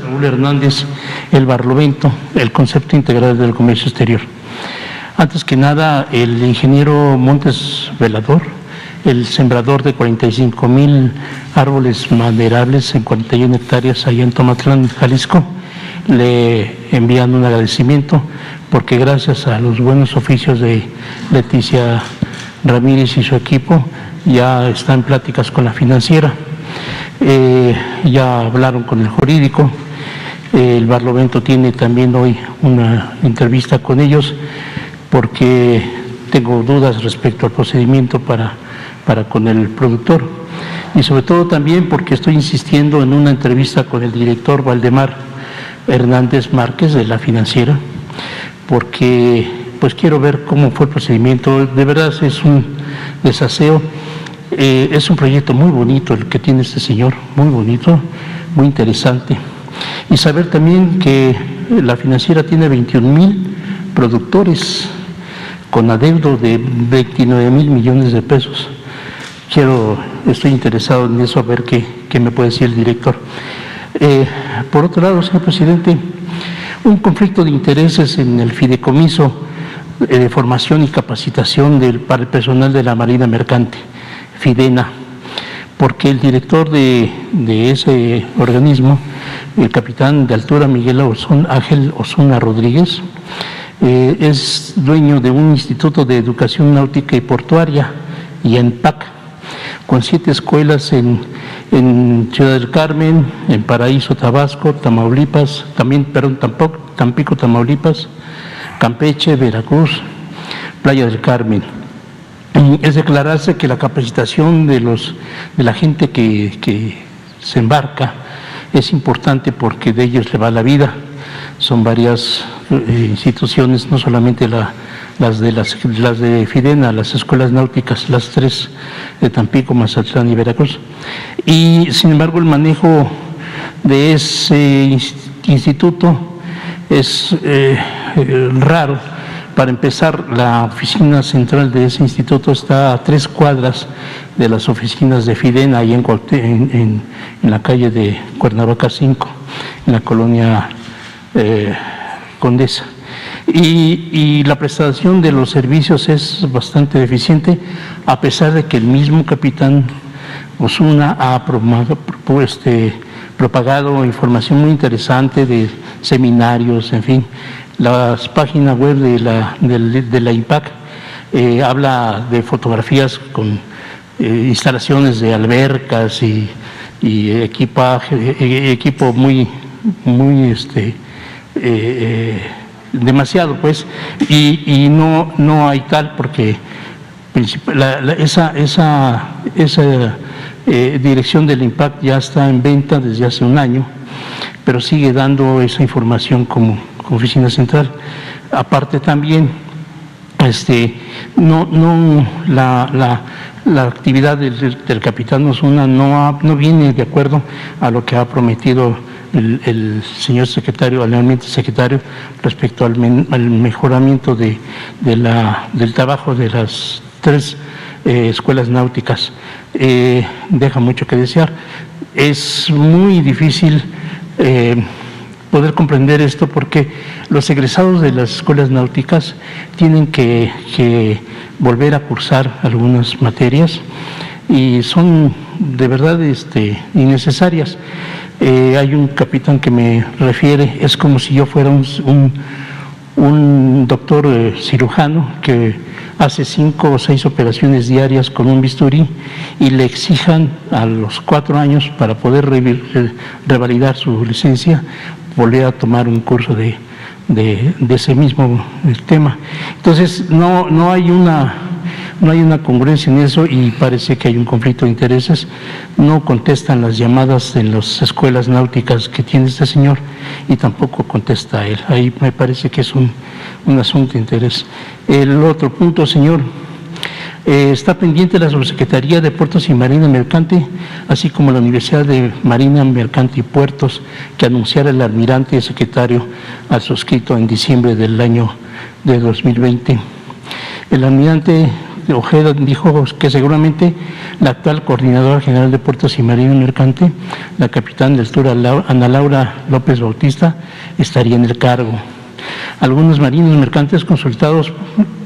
Raúl Hernández, el Barlovento, el concepto integral del comercio exterior. Antes que nada, el ingeniero Montes Velador, el sembrador de 45,000 árboles maderables en 41 hectáreas allá en Tomatlán, Jalisco, le envían un agradecimiento porque gracias a los buenos oficios de Leticia Ramírez y su equipo ya está en pláticas con la financiera, ya hablaron con el jurídico. El Barlovento tiene también hoy una entrevista con ellos porque tengo dudas respecto al procedimiento para con el productor, y sobre todo también porque estoy insistiendo en una entrevista con el director Valdemar Hernández Márquez de la financiera, porque pues quiero ver cómo fue el procedimiento. De verdad es un desaseo, es un proyecto muy bonito el que tiene este señor, muy bonito, muy interesante, y saber también que la financiera tiene 21,000 productores con adeudo de 29,000 millones de pesos. Estoy interesado en eso, a ver qué me puede decir el director. Por otro lado, señor presidente, un conflicto de intereses en el fideicomiso de formación y capacitación para el personal de la Marina Mercante, FIDENA, porque el director de ese organismo, el capitán de altura Miguel Ángel Osuna Rodríguez, es dueño de un instituto de educación náutica y portuaria, IENPAC, con 7 escuelas en Ciudad del Carmen, en Paraíso, Tabasco, Tamaulipas, Tampico, Tamaulipas, Campeche, Veracruz, Playa del Carmen. Es declararse que la capacitación de la gente que se embarca es importante porque de ellos le va la vida. Son varias instituciones, no solamente las de FIDENA, las escuelas náuticas, las 3 de Tampico, Mazatlán y Veracruz. Y sin embargo el manejo de ese instituto es raro. Para empezar, la oficina central de ese instituto está a 3 cuadras de las oficinas de FIDENA, ahí en la calle de Cuernavaca 5, en la colonia Condesa. Y la prestación de los servicios es bastante deficiente, a pesar de que el mismo capitán Osuna ha propagado información muy interesante de seminarios, en fin. La página web de la IMPAC habla de fotografías con instalaciones de albercas y equipo muy demasiado, pues, y no hay tal, porque esa dirección del IMPAC ya está en venta desde hace un año, pero sigue dando esa información como oficina central. Aparte también, la actividad del capitán Osuna no viene de acuerdo a lo que ha prometido el señor secretario, al ambiente secretario, respecto al mejoramiento del trabajo de las 3 escuelas náuticas. Deja mucho que desear. Es muy difícil poder comprender esto, porque los egresados de las escuelas náuticas tienen que volver a cursar algunas materias y son de verdad innecesarias. Hay un capitán que me refiere, es como si yo fuera un doctor cirujano que hace 5 o 6 operaciones diarias con un bisturí y le exijan a los 4 años, para poder revalidar su licencia, volver a tomar un curso de ese mismo tema. Entonces no hay una congruencia en eso, y parece que hay un conflicto de intereses. No contestan las llamadas en las escuelas náuticas que tiene este señor, y tampoco contesta él. Ahí me parece que es un asunto de interés. El otro punto, señor, está pendiente la Subsecretaría de Puertos y Marina Mercante, así como la Universidad de Marina Mercante y Puertos, que anunciara el almirante secretario al suscrito en diciembre del año de 2020. El almirante Ojeda dijo que seguramente la actual Coordinadora General de Puertos y Marina Mercante, la capitán del Tura, Ana Laura López Bautista, estaría en el cargo. Algunos marinos mercantes consultados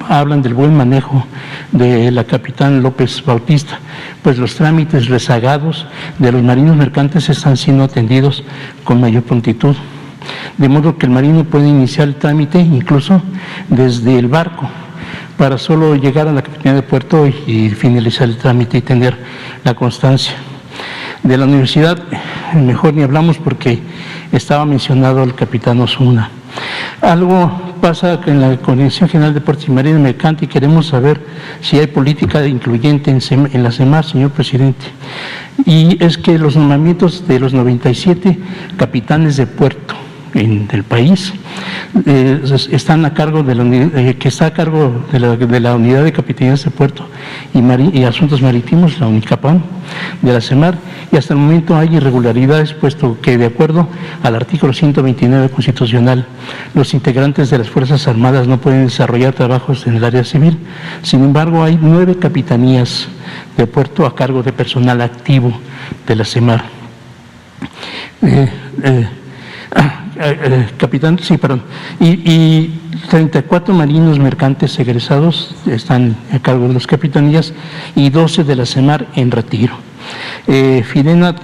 hablan del buen manejo de la capitán López Bautista, pues los trámites rezagados de los marinos mercantes están siendo atendidos con mayor prontitud, de modo que el marino puede iniciar el trámite incluso desde el barco, para solo llegar a la capitanía de puerto y finalizar el trámite y tener la constancia. De la universidad, mejor ni hablamos porque estaba mencionado el capitán Osuna. Algo pasa en la Coordinación General de Puertos y Marina Mercante y queremos saber si hay política incluyente en la CEMAR, señor presidente. Y es que los nombramientos de los 97 capitanes de puerto del país están a cargo de la unidad de capitanías de puerto y asuntos marítimos, la UNICAPAM de la CEMAR, y hasta el momento hay irregularidades, puesto que de acuerdo al artículo 129 constitucional, los integrantes de las Fuerzas Armadas no pueden desarrollar trabajos en el área civil. Sin embargo, hay 9 capitanías de puerto a cargo de personal activo de la CEMAR. Y 34 marinos mercantes egresados están a cargo de las capitanías y 12 de la CEMAR en retiro. Finena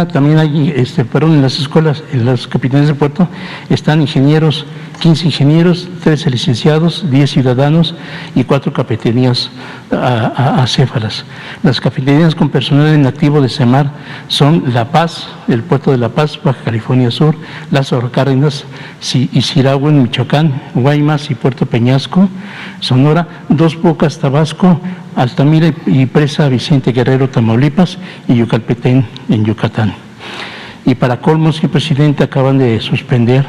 también hay, en las escuelas, en las capitanías de puerto, están ingenieros, 15 ingenieros, 13 licenciados, 10 ciudadanos y 4 capitanías acéfalas. Las capitanías con personal en activo de CEMAR son La Paz, el puerto de La Paz, Baja California Sur, Lázaro Cárdenas y Siragua en Michoacán, Guaymas y Puerto Peñasco, Sonora, Dos Bocas, Tabasco, Altamira y Presa Vicente Guerrero, Tamaulipas, y Yucalpetén en Yucatán. Y para colmo, señor presidente, acaban de suspender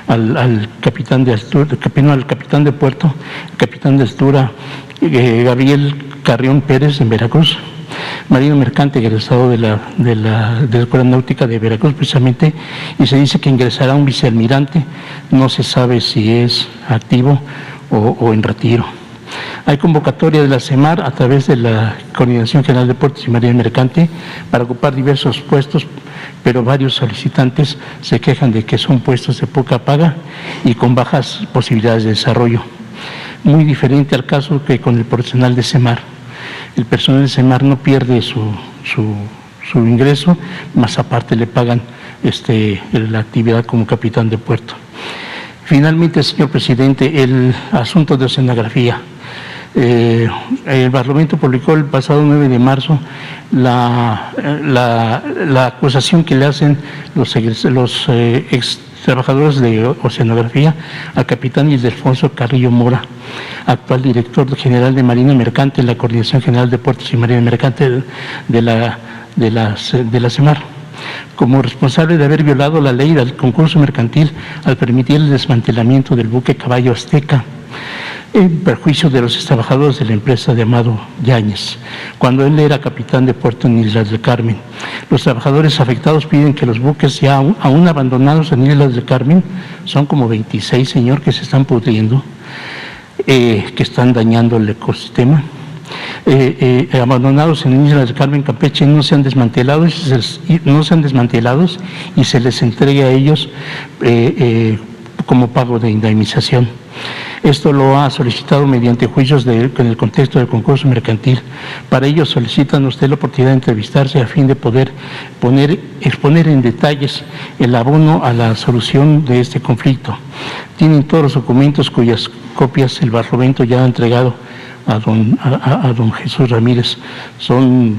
al capitán de puerto, el capitán de Altura, Gabriel Carrión Pérez en Veracruz, marino mercante egresado de la Escuela Náutica de Veracruz precisamente, y se dice que ingresará un vicealmirante, no se sabe si es activo o en retiro. Hay convocatoria de la CEMAR a través de la Coordinación General de Puertos y Marina Mercante para ocupar diversos puestos, pero varios solicitantes se quejan de que son puestos de poca paga y con bajas posibilidades de desarrollo. Muy diferente al caso que con el personal de CEMAR. El personal de CEMAR no pierde su ingreso, más aparte le pagan la actividad como capitán de puerto. Finalmente, señor presidente, el asunto de oceanografía. El Parlamento publicó el pasado 9 de marzo la acusación que le hacen los ex trabajadores de oceanografía al capitán Ildefonso Carrillo Mora, actual director general de Marina Mercante en la Coordinación General de Puertos y Marina Mercante de la CEMAR, como responsable de haber violado la ley del concurso mercantil al permitir el desmantelamiento del buque Caballo Azteca, en perjuicio de los trabajadores de la empresa de Amado Yáñez, cuando él era capitán de puerto en Islas del Carmen. Los trabajadores afectados piden que los buques ya aún abandonados en Islas del Carmen, son como 26, señor, que se están pudriendo, que están dañando el ecosistema, abandonados en Islas del Carmen, Campeche, no sean desmantelados y se les entregue a ellos como pago de indemnización. Esto lo ha solicitado mediante juicios en el contexto del concurso mercantil. Para ello solicitan a usted la oportunidad de entrevistarse a fin de poder exponer en detalles el abono a la solución de este conflicto. Tienen todos los documentos cuyas copias el Barlovento ya ha entregado a don Jesús Ramírez. Son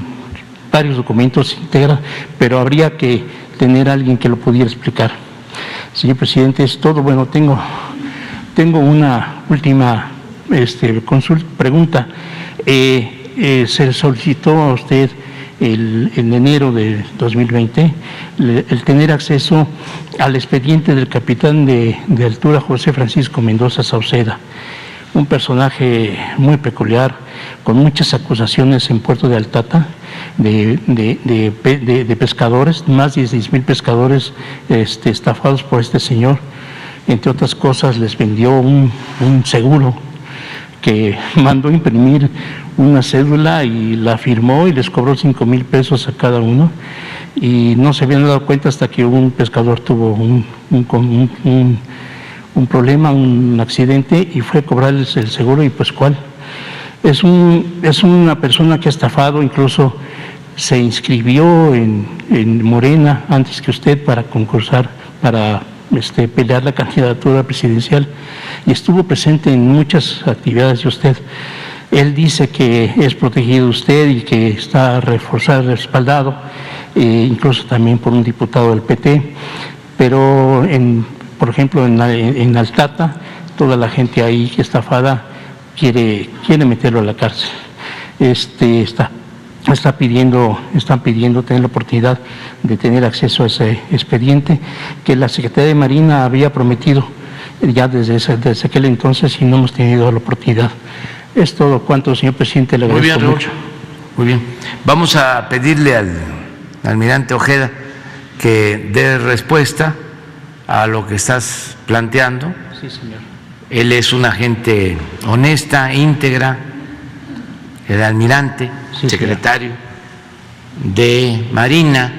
varios documentos íntegros, pero habría que tener a alguien que lo pudiera explicar. Señor presidente, es todo. Bueno, tengo una última pregunta. Se solicitó a usted en enero de 2020 el tener acceso al expediente del capitán de Altura José Francisco Mendoza Sauceda, un personaje muy peculiar, con muchas acusaciones en Puerto de Altata de pescadores, más de 16,000 pescadores estafados por este señor. Entre otras cosas, les vendió un seguro que mandó imprimir una cédula y la firmó y les cobró 5,000 pesos a cada uno, y no se habían dado cuenta hasta que un pescador tuvo un problema, un accidente, y fue a cobrarles el seguro. Y pues ¿cuál? Es una persona que ha estafado, incluso se inscribió en Morena antes que usted para concursar, para pelear la candidatura presidencial, y estuvo presente en muchas actividades de usted. Él dice que es protegido usted y que está reforzado, respaldado, incluso también por un diputado del PT, pero por ejemplo en Altata, toda la gente ahí estafada quiere meterlo a la cárcel. Están pidiendo tener la oportunidad de tener acceso a ese expediente que la Secretaría de Marina había prometido ya desde aquel entonces, y no hemos tenido la oportunidad. Es todo cuanto, señor presidente, le agradezco mucho. Muy bien. Vamos a pedirle al almirante Ojeda que dé respuesta a lo que estás planteando. Sí, señor. Él es una gente honesta, íntegra, el almirante, sí, secretario de Marina,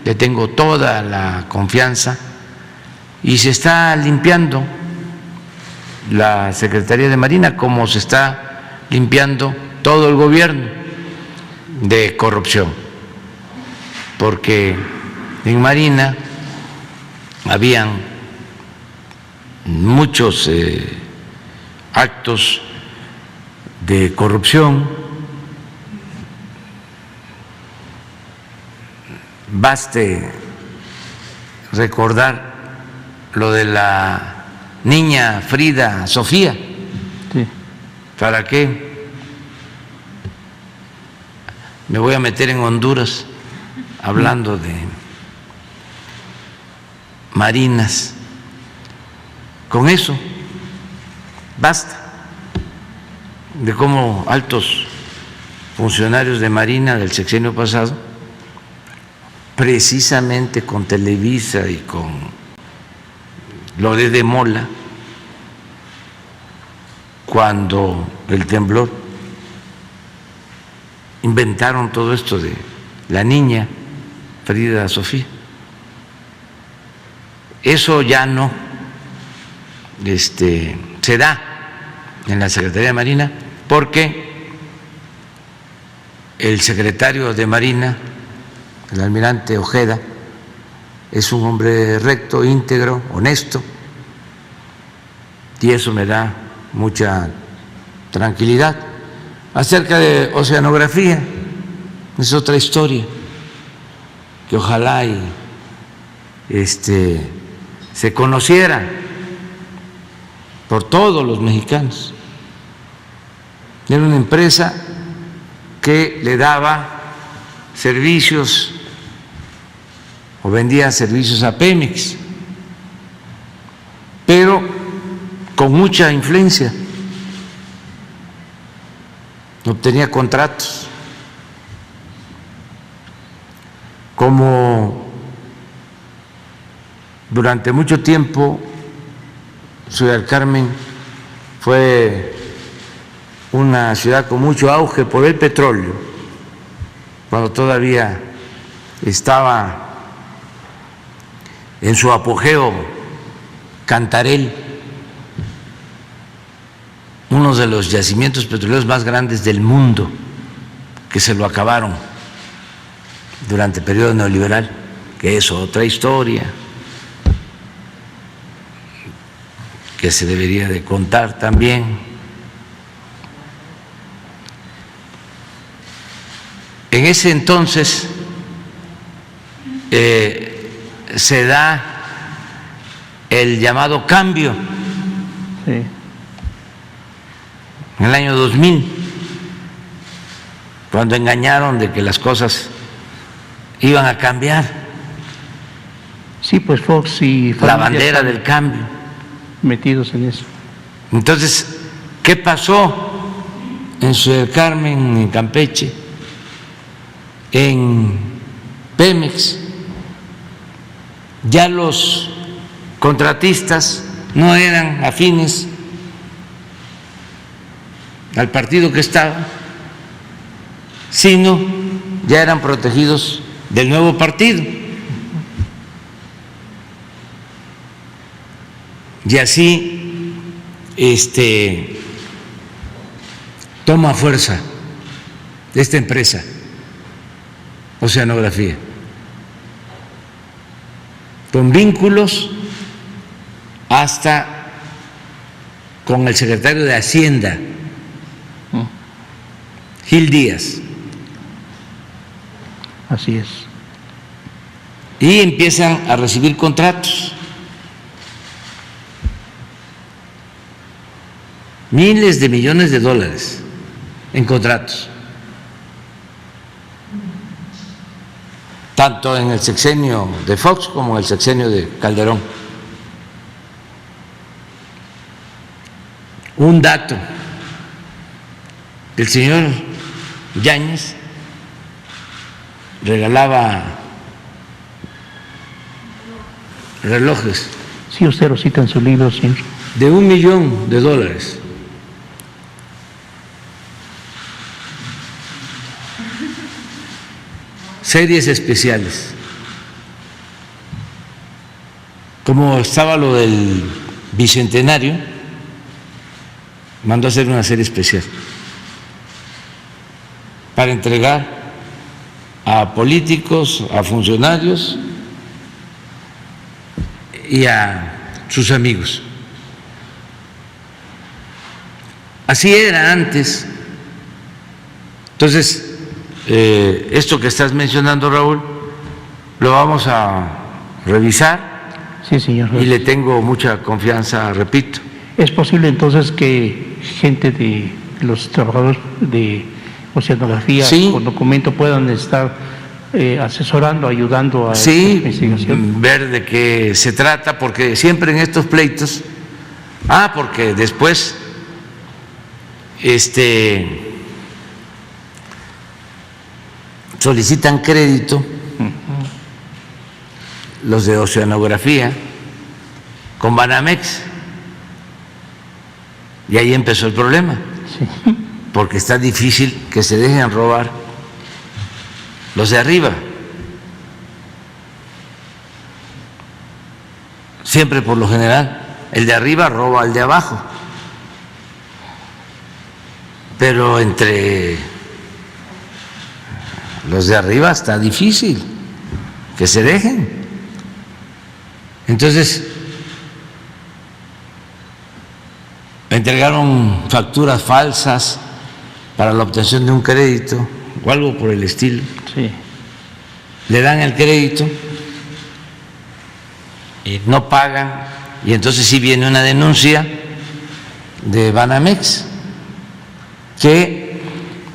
le tengo toda la confianza, y se está limpiando la Secretaría de Marina como se está limpiando todo el gobierno de corrupción, porque en Marina habían muchos actos de corrupción. Baste recordar lo de la niña Frida Sofía. Sí. ¿Para qué me voy a meter en Honduras hablando de marinas? Con eso basta, de cómo altos funcionarios de Marina del sexenio pasado, precisamente con Televisa y con lo de Mola, cuando el temblor, inventaron todo esto de la niña Frida Sofía. Eso ya no se da en la Secretaría de Marina, porque el secretario de Marina, el almirante Ojeda, es un hombre recto, íntegro, honesto, y eso me da mucha tranquilidad. Acerca de oceanografía, es otra historia que ojalá se conociera por todos los mexicanos. Era una empresa que le daba servicios o vendía servicios a Pemex, pero con mucha influencia, obtenía contratos. Como durante mucho tiempo Ciudad del Carmen fue una ciudad con mucho auge por el petróleo, cuando todavía estaba en su apogeo Cantarell, uno de los yacimientos petroleros más grandes del mundo, que se lo acabaron durante el periodo neoliberal, que es otra historia que se debería de contar también. En ese entonces se da el llamado cambio, Sí. en el año 2000, cuando engañaron de que las cosas iban a cambiar, Sí, pues Fox y la bandera del cambio. metidos en eso. Entonces, ¿qué pasó en Ciudad del Carmen, en Campeche, en Pemex? Ya los contratistas no eran afines al partido que estaba, sino ya eran protegidos del nuevo partido. Y así toma fuerza esta empresa, Oceanografía, con vínculos hasta con el secretario de Hacienda, Gil Díaz. Así es. Y empiezan a recibir contratos. Miles de millones de dólares en contratos. Tanto en el sexenio de Fox como en el sexenio de Calderón. Un dato: el señor Yáñez regalaba relojes. Sí, usted lo cita en su libro, señor. De $1 millón. Series especiales. Como estaba lo del bicentenario, mandó a hacer una serie especial para entregar a políticos, a funcionarios y a sus amigos. Así era antes. Entonces, esto que estás mencionando, Raúl, lo vamos a revisar. Sí, señor. Y le tengo mucha confianza, repito. ¿Es posible entonces que gente de los trabajadores de Oceanografía con documento puedan estar asesorando, ayudando a esta investigación? Ver de qué se trata, porque siempre en estos pleitos, porque después solicitan crédito los de Oceanografía con Banamex, y ahí empezó el problema. Sí. Porque está difícil que se dejen robar los de arriba. Siempre, por lo general, el de arriba roba al de abajo, pero entre los de arriba está difícil que se dejen. Entonces, entregaron facturas falsas para la obtención de un crédito o algo por el estilo. Sí. Le dan el crédito y no pagan, y entonces sí viene una denuncia de Banamex que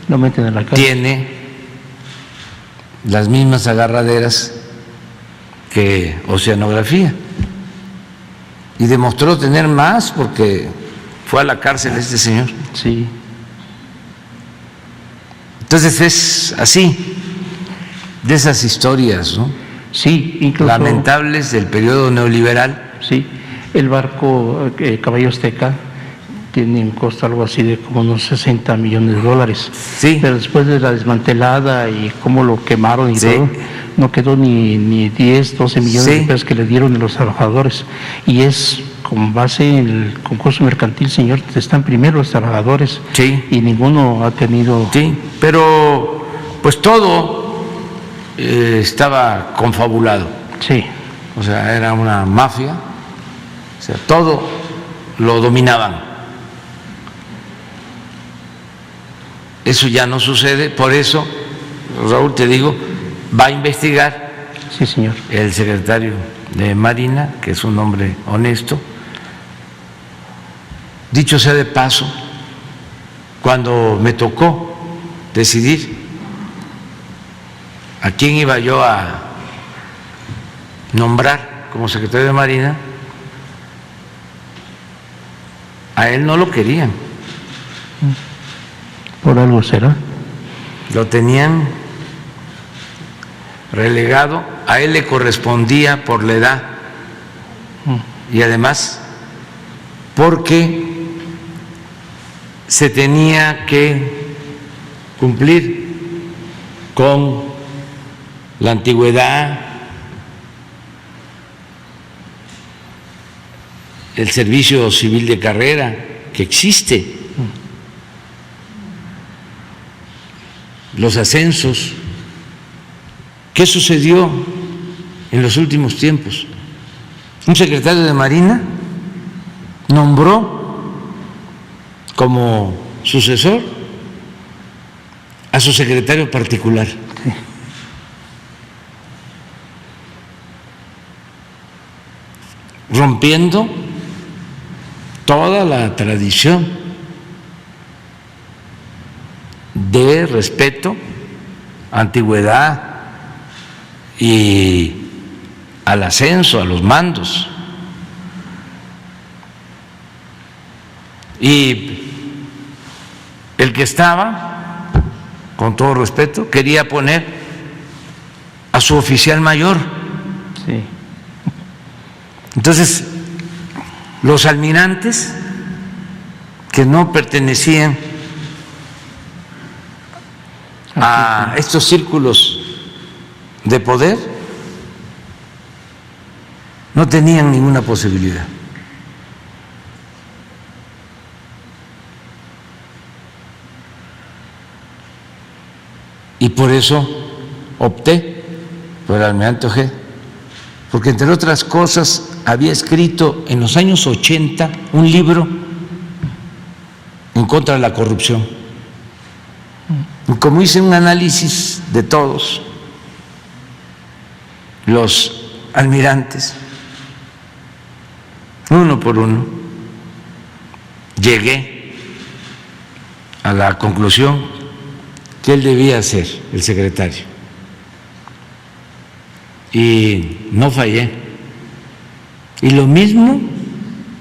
lo meten en la cárcel. Tiene las mismas agarraderas que Oceanografía, y demostró tener más porque fue a la cárcel este señor. Sí. Entonces es así, de esas historias, ¿no? Sí, incluso lamentables del periodo neoliberal. Sí, el barco Caballo Azteca tiene un costo algo así de como unos $60 millones. Sí. Pero después de la desmantelada y cómo lo quemaron y Sí. todo, no quedó ni 10, 12 millones Sí. de pesos que le dieron a los trabajadores. Y es con base en el concurso mercantil, señor, están primero los trabajadores. Sí. Y ninguno ha tenido... Sí, pero pues todo estaba confabulado. Sí. O sea, era una mafia, o sea, todo lo dominaban. Eso ya no sucede, por eso, Raúl, te digo, va a investigar Sí, señor. el secretario de Marina, que es un hombre honesto. Dicho sea de paso, cuando me tocó decidir a quién iba yo a nombrar como secretario de Marina, a él no lo querían. Por algo será. Lo tenían relegado, a él le correspondía por la edad y además porque se tenía que cumplir con la antigüedad, el servicio civil de carrera que existe, los ascensos. ¿Qué sucedió en los últimos tiempos? Un secretario de Marina nombró como sucesor a su secretario particular. Rompiendo toda la tradición de respeto, antigüedad y al ascenso, a los mandos. Y el que estaba, con todo respeto, quería poner a su oficial mayor. Sí. Entonces, los almirantes que no pertenecían a estos círculos de poder no tenían ninguna posibilidad. Y por eso opté por el almirante Ojeda, porque entre otras cosas había escrito en los años 80 un libro en contra de la corrupción. Y como hice un análisis de todos los almirantes, uno por uno, llegué a la conclusión que él debía ser el secretario. Y no fallé. Y lo mismo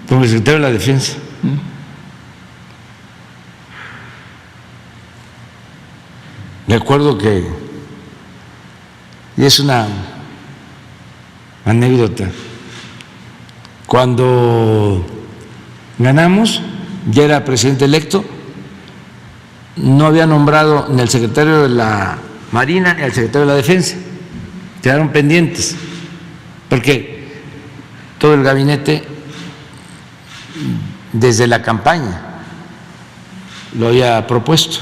con el secretario de la Defensa. Me acuerdo que, y es una anécdota, cuando ganamos, ya era presidente electo, no había nombrado ni al secretario de la Marina ni al secretario de la Defensa, quedaron pendientes, porque todo el gabinete desde la campaña lo había propuesto,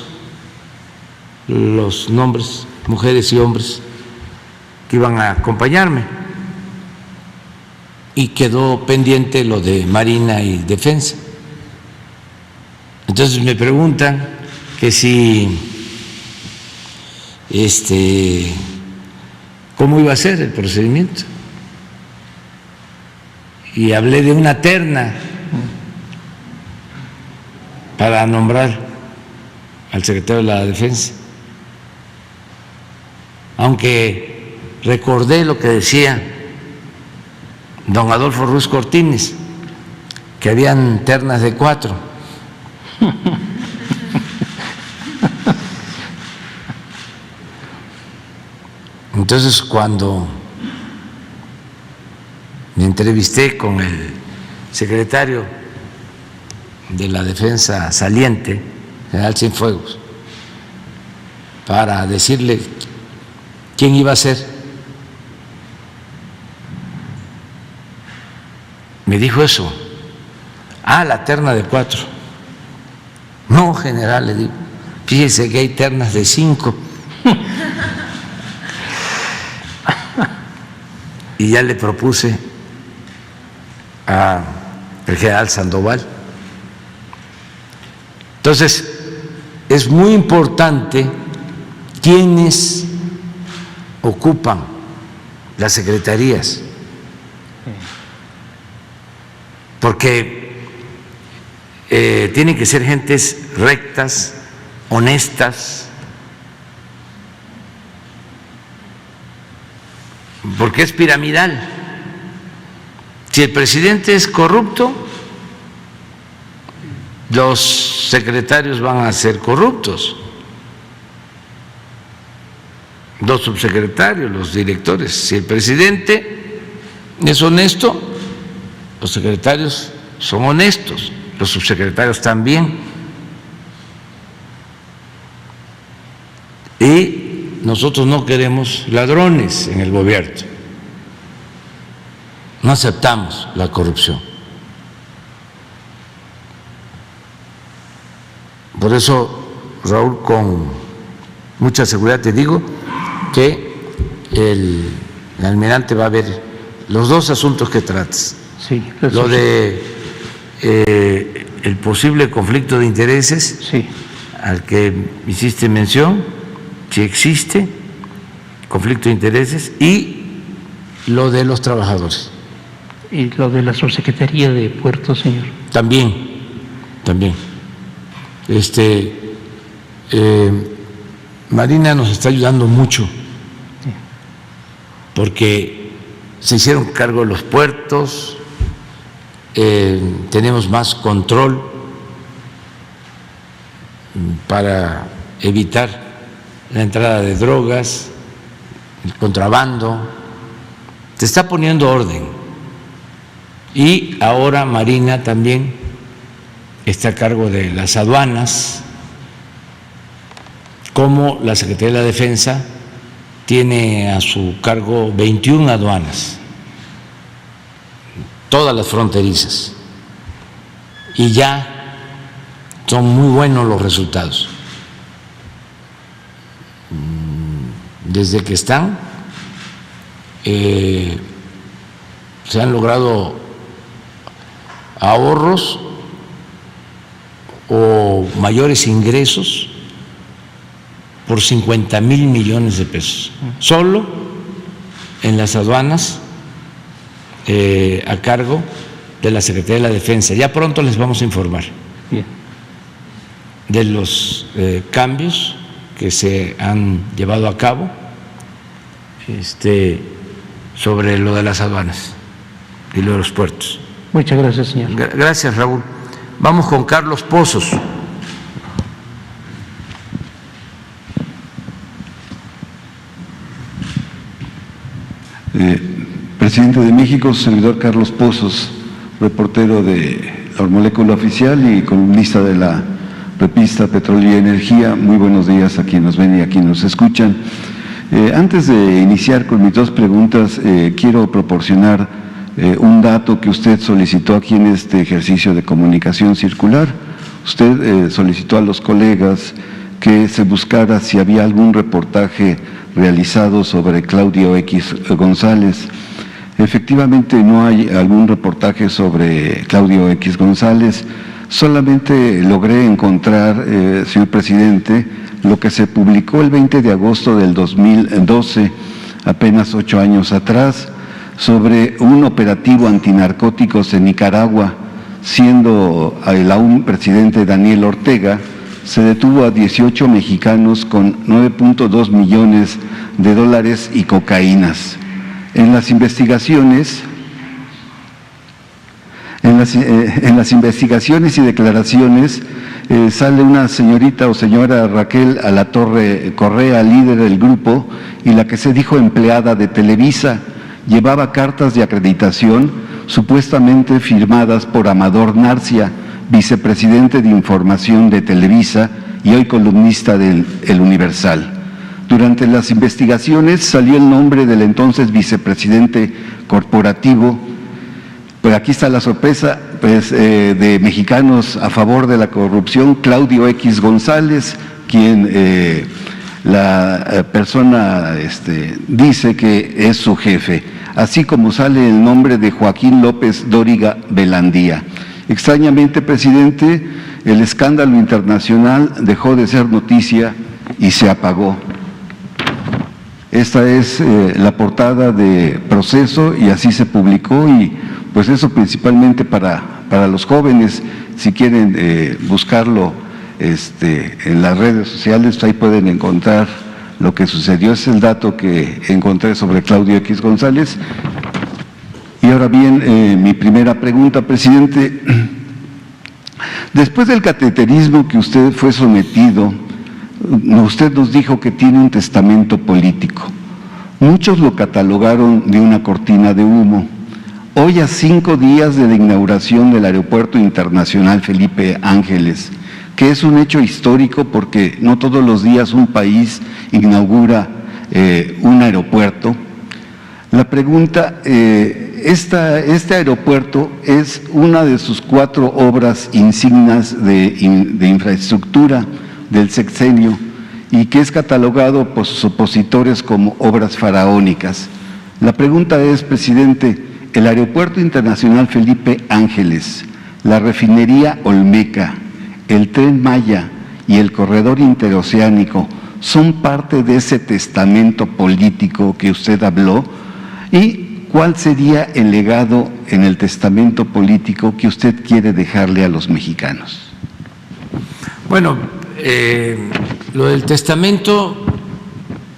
los nombres, mujeres y hombres que iban a acompañarme, y quedó pendiente lo de Marina y Defensa. Entonces me preguntan que si cómo iba a ser el procedimiento, y hablé de una terna para nombrar al secretario de la Defensa, aunque recordé lo que decía don Adolfo Ruiz Cortines, que habían ternas de 4. Entonces, cuando me entrevisté con el secretario de la Defensa saliente, general Cienfuegos, para decirle quién iba a ser, me dijo eso: la terna de 4. No, general, le digo, fíjese que hay ternas de 5. Y ya le propuse al general Sandoval. Entonces, es muy importante quiénes ocupan las secretarías, porque tienen que ser gentes rectas, honestas, porque es piramidal. Si el presidente es corrupto, los secretarios van a ser corruptos, los subsecretarios, los directores. Si el presidente es honesto, los secretarios son honestos, los subsecretarios también. nosotros no queremos ladrones en el gobierno, no aceptamos la corrupción. Por eso, Raúl, con mucha seguridad te digo que el almirante va a ver los dos asuntos que tratas. Sí, lo de el posible conflicto de intereses, sí, al que hiciste mención, si existe conflicto de intereses, y lo de los trabajadores. Y lo de la subsecretaría de Puertos, señor. También. Marina nos está ayudando mucho, porque se hicieron cargo de los puertos, tenemos más control para evitar la entrada de drogas, el contrabando, se está poniendo orden. Y ahora Marina también está a cargo de las aduanas, como la Secretaría de la Defensa tiene a su cargo 21 aduanas, todas las fronterizas, y ya son muy buenos los resultados. Desde que están, se han logrado ahorros o mayores ingresos por 50,000 millones de pesos, solo en las aduanas a cargo de la Secretaría de la Defensa. Ya pronto les vamos a informar. Bien. De los cambios que se han llevado a cabo sobre lo de las aduanas y lo de los puertos. Muchas gracias, señor. Gracias, Raúl. Vamos con Carlos Pozos. Presidente de México, servidor Carlos Pozos, reportero de La Molécula Oficial y columnista de la revista Petróleo y Energía. Muy buenos días a quienes nos ven y a quienes nos escuchan. Antes de iniciar con mis dos preguntas, quiero proporcionar un dato que usted solicitó aquí en este ejercicio de comunicación circular. Usted solicitó a los colegas que se buscara si había algún reportaje realizado sobre Claudio X González. Efectivamente no hay algún reportaje sobre Claudio X González, solamente logré encontrar, señor presidente, lo que se publicó el 20 de agosto del 2012, apenas 8 años atrás, sobre un operativo antinarcóticos en Nicaragua, siendo el aún presidente Daniel Ortega. Se detuvo a 18 mexicanos con 9.2 millones de dólares y cocaínas. En las investigaciones y declaraciones sale una señorita o señora Raquel Alatorre Correa, líder del grupo, y la que se dijo empleada de Televisa. Llevaba cartas de acreditación supuestamente firmadas por Amador Narcia, vicepresidente de Información de Televisa y hoy columnista del El Universal. Durante las investigaciones salió el nombre del entonces vicepresidente corporativo, pero aquí está la sorpresa, pues, de Mexicanos a Favor de la Corrupción, Claudio X González, quien la persona dice que es su jefe, así como sale el nombre de Joaquín López Dóriga Belandía. Extrañamente, presidente, el escándalo internacional dejó de ser noticia y se apagó. Esta es la portada de Proceso y así se publicó, y pues eso principalmente para los jóvenes, si quieren buscarlo en las redes sociales, ahí pueden encontrar lo que sucedió. Es el dato que encontré sobre Claudio X González. Y ahora bien, mi primera pregunta, presidente. Después del cateterismo que usted fue sometido, usted nos dijo que tiene un testamento político. Muchos lo catalogaron de una cortina de humo. Hoy, a 5 días de la inauguración del Aeropuerto Internacional Felipe Ángeles, que es un hecho histórico porque no todos los días un país inaugura un aeropuerto. La pregunta, este aeropuerto es una de sus 4 obras insignes de infraestructura del sexenio y que es catalogado por sus opositores como obras faraónicas. La pregunta es, presidente, el Aeropuerto Internacional Felipe Ángeles, la refinería Olmeca, el Tren Maya y el corredor interoceánico son parte de ese testamento político que usted habló. ¿Y cuál sería el legado en el testamento político que usted quiere dejarle a los mexicanos? Bueno, lo del testamento,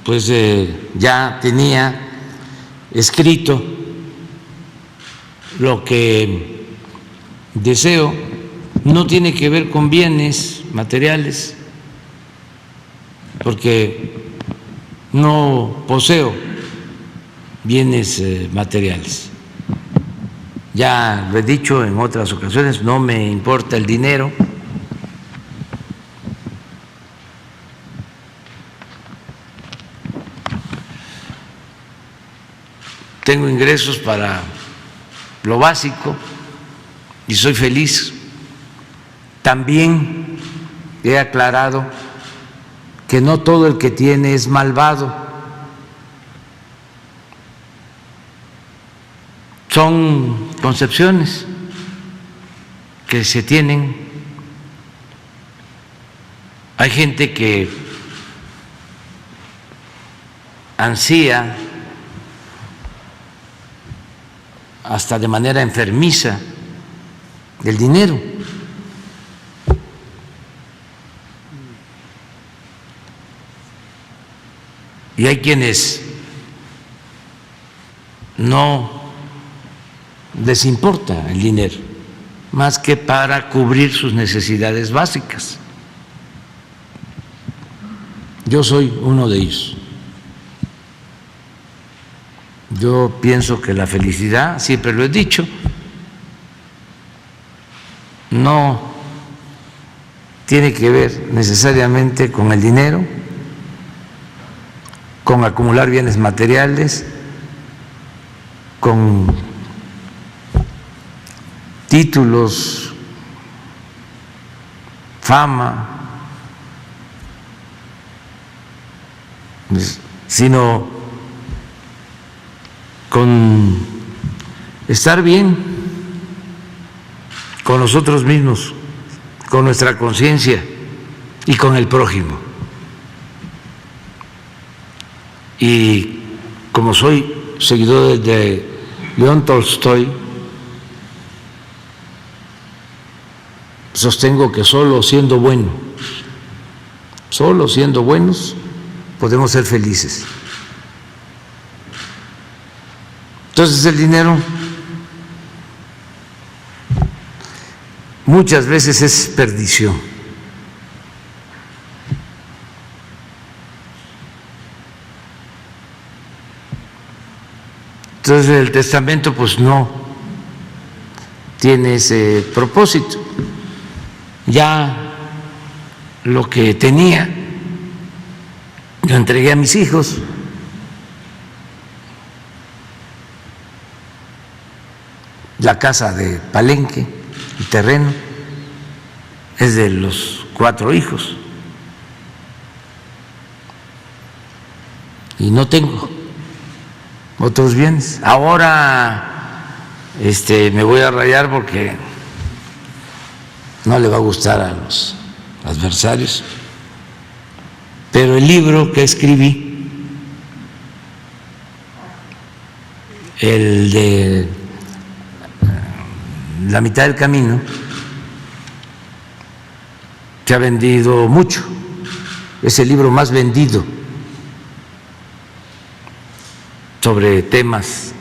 pues ya tenía escrito lo que deseo. No tiene que ver con bienes materiales, porque no poseo bienes materiales. Ya lo he dicho en otras ocasiones, no me importa el dinero. Tengo ingresos para lo básico y soy feliz. También he aclarado que no todo el que tiene es malvado. Son concepciones que se tienen. Hay gente que ansía hasta de manera enfermiza el dinero. Y hay quienes no les importa el dinero, más que para cubrir sus necesidades básicas. Yo soy uno de ellos. Yo pienso que la felicidad, siempre lo he dicho, no tiene que ver necesariamente con el dinero, con acumular bienes materiales, con títulos, fama, sino con estar bien con nosotros mismos, con nuestra conciencia y con el prójimo. Y como soy seguidor de León Tolstoy, sostengo que solo siendo buenos podemos ser felices. Entonces el dinero muchas veces es perdición. Entonces el testamento pues no tiene ese propósito. Ya lo que tenía lo entregué a mis hijos. La casa de Palenque, el terreno, es de los 4 hijos. Y no tengo otros bienes. Ahora me voy a rayar porque no le va a gustar a los adversarios, pero el libro que escribí, el de La mitad del camino, se ha vendido mucho, es el libro más vendido sobre temas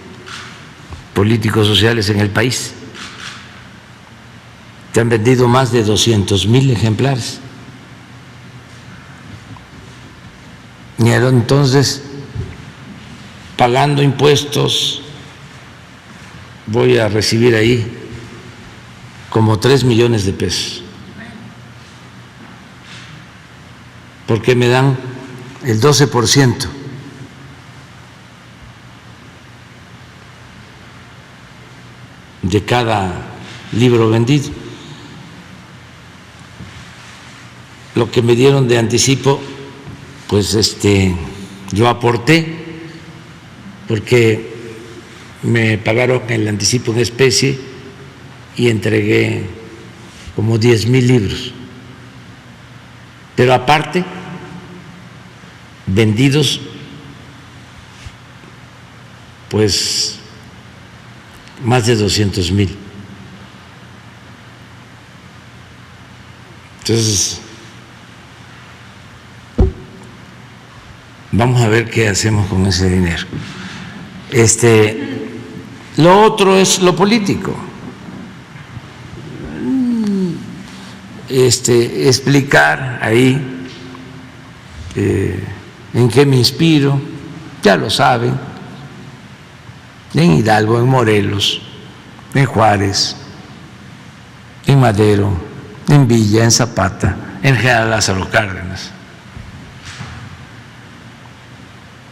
políticos sociales en el país. Se han vendido más de 200,000 ejemplares. Y entonces, pagando impuestos, voy a recibir ahí como 3 millones de pesos, porque me dan el 12% de cada libro vendido. Lo que me dieron de anticipo, pues yo aporté, porque me pagaron el anticipo en especie y entregué como 10,000 libros. Pero aparte, vendidos, pues más de 200,000. Entonces, vamos a ver qué hacemos con ese dinero. Lo otro es lo político. Explicar ahí en qué me inspiro, ya lo saben, en Hidalgo, en Morelos, en Juárez, en Madero, en Villa, en Zapata, en General Lázaro Cárdenas.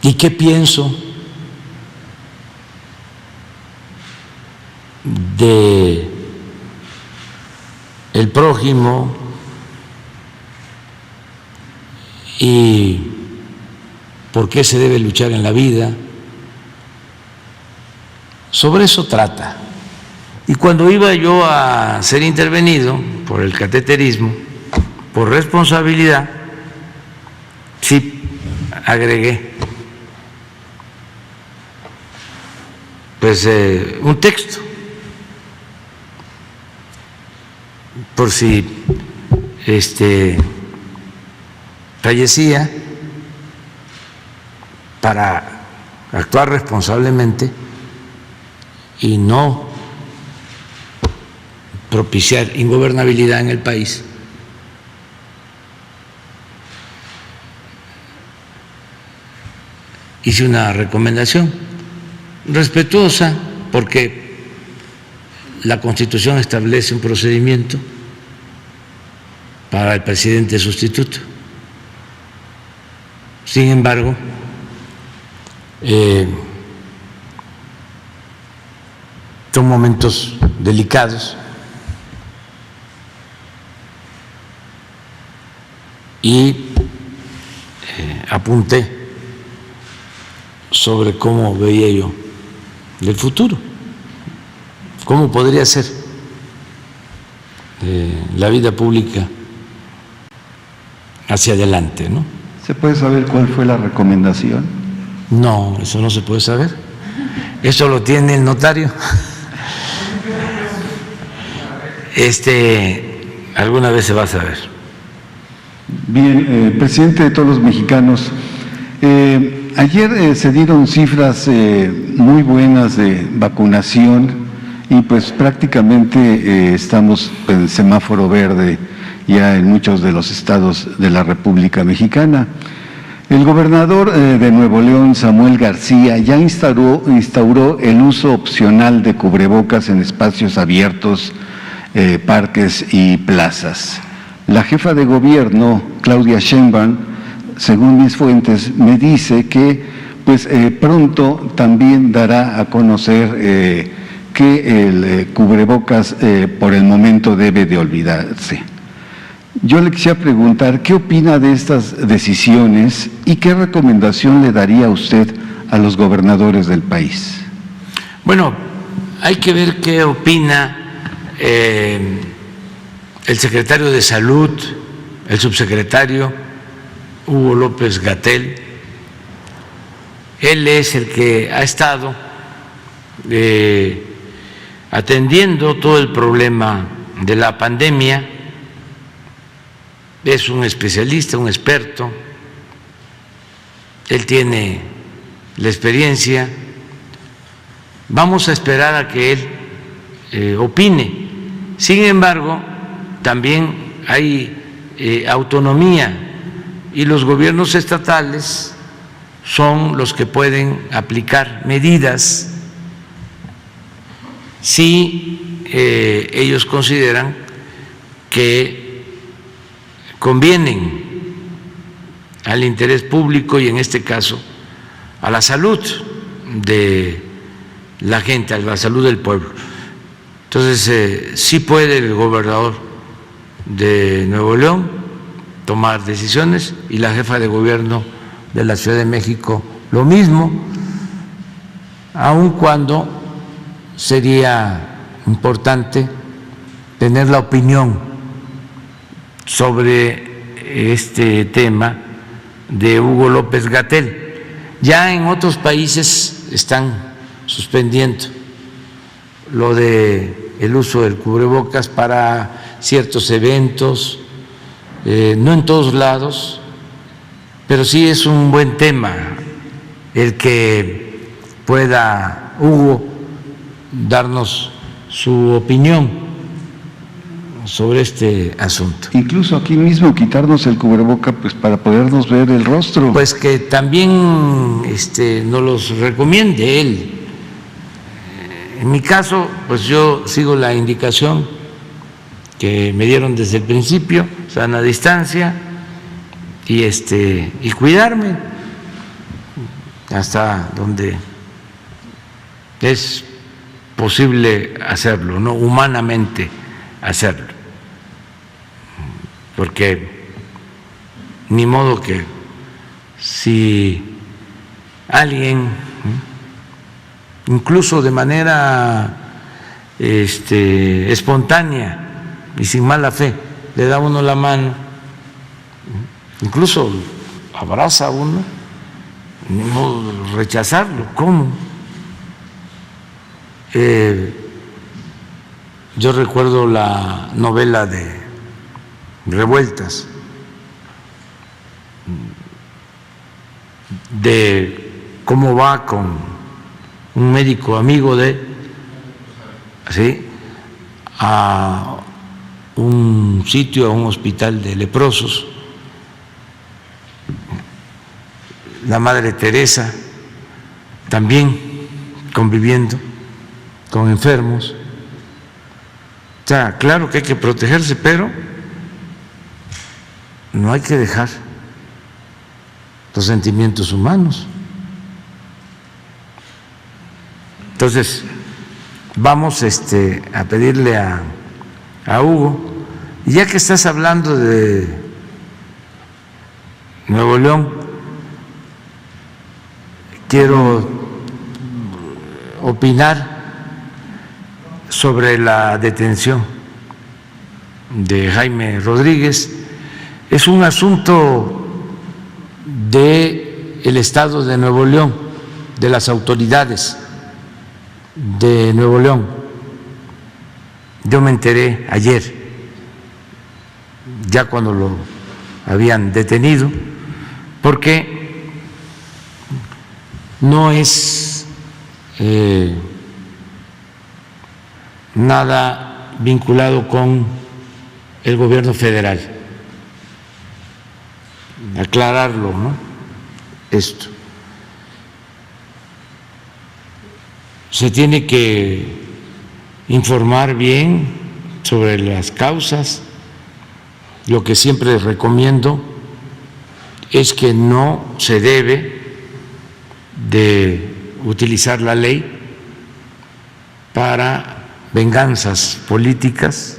¿Y qué pienso de el prójimo y por qué se debe luchar en la vida? Sobre eso trata. Y cuando iba yo a ser intervenido por el cateterismo, por responsabilidad, sí agregué pues un texto por si fallecía, para actuar responsablemente y no propiciar ingobernabilidad en el país. Hice una recomendación respetuosa, porque la Constitución establece un procedimiento para el presidente sustituto. Sin embargo, son momentos delicados y apunté sobre cómo veía yo el futuro, cómo podría ser la vida pública hacia adelante, ¿no? ¿Se puede saber cuál fue la recomendación? No, eso no se puede saber. Eso lo tiene el notario. Alguna vez se va a saber. Bien, presidente de todos los mexicanos, ayer se dieron cifras muy buenas de vacunación y pues prácticamente estamos en semáforo verde ya en muchos de los estados de la República Mexicana. El gobernador de Nuevo León, Samuel García, ya instauró el uso opcional de cubrebocas en espacios abiertos, parques y plazas. La jefa de gobierno, Claudia Sheinbaum, según mis fuentes, me dice que pues pronto también dará a conocer que el cubrebocas por el momento debe de olvidarse. Yo le quisiera preguntar, ¿qué opina de estas decisiones y qué recomendación le daría usted a los gobernadores del país? Bueno, hay que ver qué opina el secretario de Salud, el subsecretario Hugo López-Gatell. Él es el que ha estado atendiendo todo el problema de la pandemia. Es un especialista, un experto, él tiene la experiencia. Vamos a esperar a que él opine. Sin embargo, también hay autonomía y los gobiernos estatales son los que pueden aplicar medidas si ellos consideran que convienen al interés público y en este caso a la salud de la gente, a la salud del pueblo. Entonces, sí puede el gobernador de Nuevo León tomar decisiones y la jefa de gobierno de la Ciudad de México lo mismo, aun cuando sería importante tener la opinión sobre este tema de Hugo López-Gatell. Ya en otros países están suspendiendo lo de el uso del cubrebocas para ciertos eventos, no en todos lados, pero sí es un buen tema el que pueda Hugo darnos su opinión sobre este asunto. Incluso aquí mismo quitarnos el cubreboca pues para podernos ver el rostro. Pues que también nos los recomiende él. En mi caso, pues yo sigo la indicación que me dieron desde el principio, sana distancia y cuidarme hasta donde es posible hacerlo, no humanamente hacerlo, porque ni modo que si alguien, incluso de manera espontánea y sin mala fe, le da a uno la mano, incluso abraza a uno, ni modo de rechazarlo. ¿Cómo? Yo recuerdo la novela de Revueltas, de cómo va con un médico amigo a un sitio, a un hospital de leprosos, la Madre Teresa también conviviendo con enfermos. O sea, claro que hay que protegerse, pero no hay que dejar los sentimientos humanos. Entonces, vamos a pedirle a Hugo, y ya que estás hablando de Nuevo León, quiero opinar sobre la detención de Jaime Rodríguez. Es un asunto del Estado de Nuevo León, de las autoridades de Nuevo León. Yo me enteré ayer, ya cuando lo habían detenido, porque no es nada vinculado con el gobierno federal. Aclararlo, ¿no? Esto. Se tiene que informar bien sobre las causas. Lo que siempre recomiendo es que no se debe de utilizar la ley para venganzas políticas,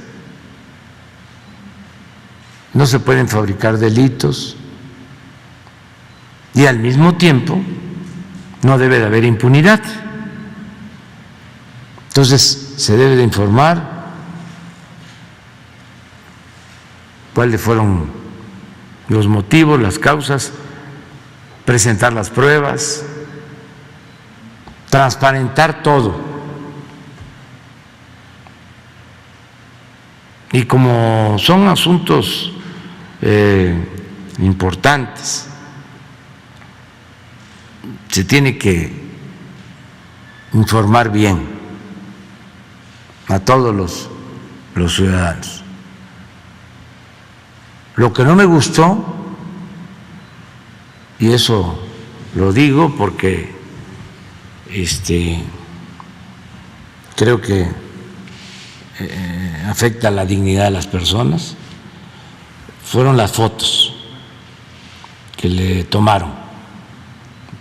no se pueden fabricar delitos y al mismo tiempo no debe de haber impunidad. Entonces se debe de informar cuáles fueron los motivos, las causas, presentar las pruebas, transparentar todo. Y como son asuntos importantes, se tiene que informar bien a todos los ciudadanos. Lo que no me gustó, y eso lo digo porque creo que afecta la dignidad de las personas, fueron las fotos que le tomaron.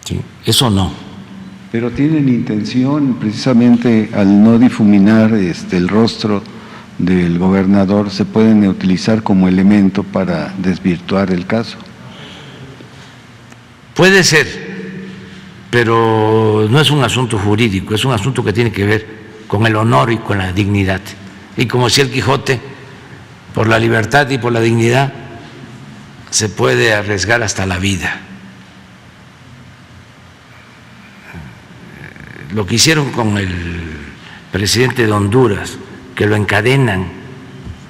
¿Sí? Eso no, Pero tienen intención, precisamente al no difuminar el rostro del gobernador, se pueden utilizar como elemento para desvirtuar el caso. Puede ser, pero no es un asunto jurídico, es un asunto que tiene que ver con el honor y con la dignidad. Y como decía el Quijote, por la libertad y por la dignidad se puede arriesgar hasta la vida. Lo que hicieron con el presidente de Honduras, que lo encadenan,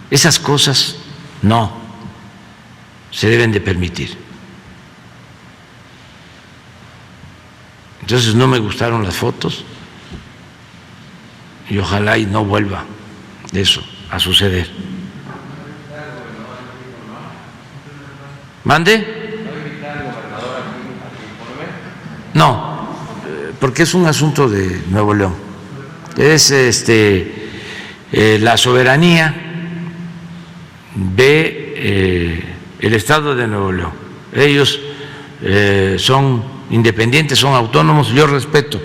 esas cosas no se deben de permitir. Entonces no me gustaron las fotos y ojalá y no vuelva eso a suceder. ¿Mande? No, porque es un asunto de Nuevo León. Es la soberanía de el Estado de Nuevo León. Ellos son independientes, son autónomos, yo respeto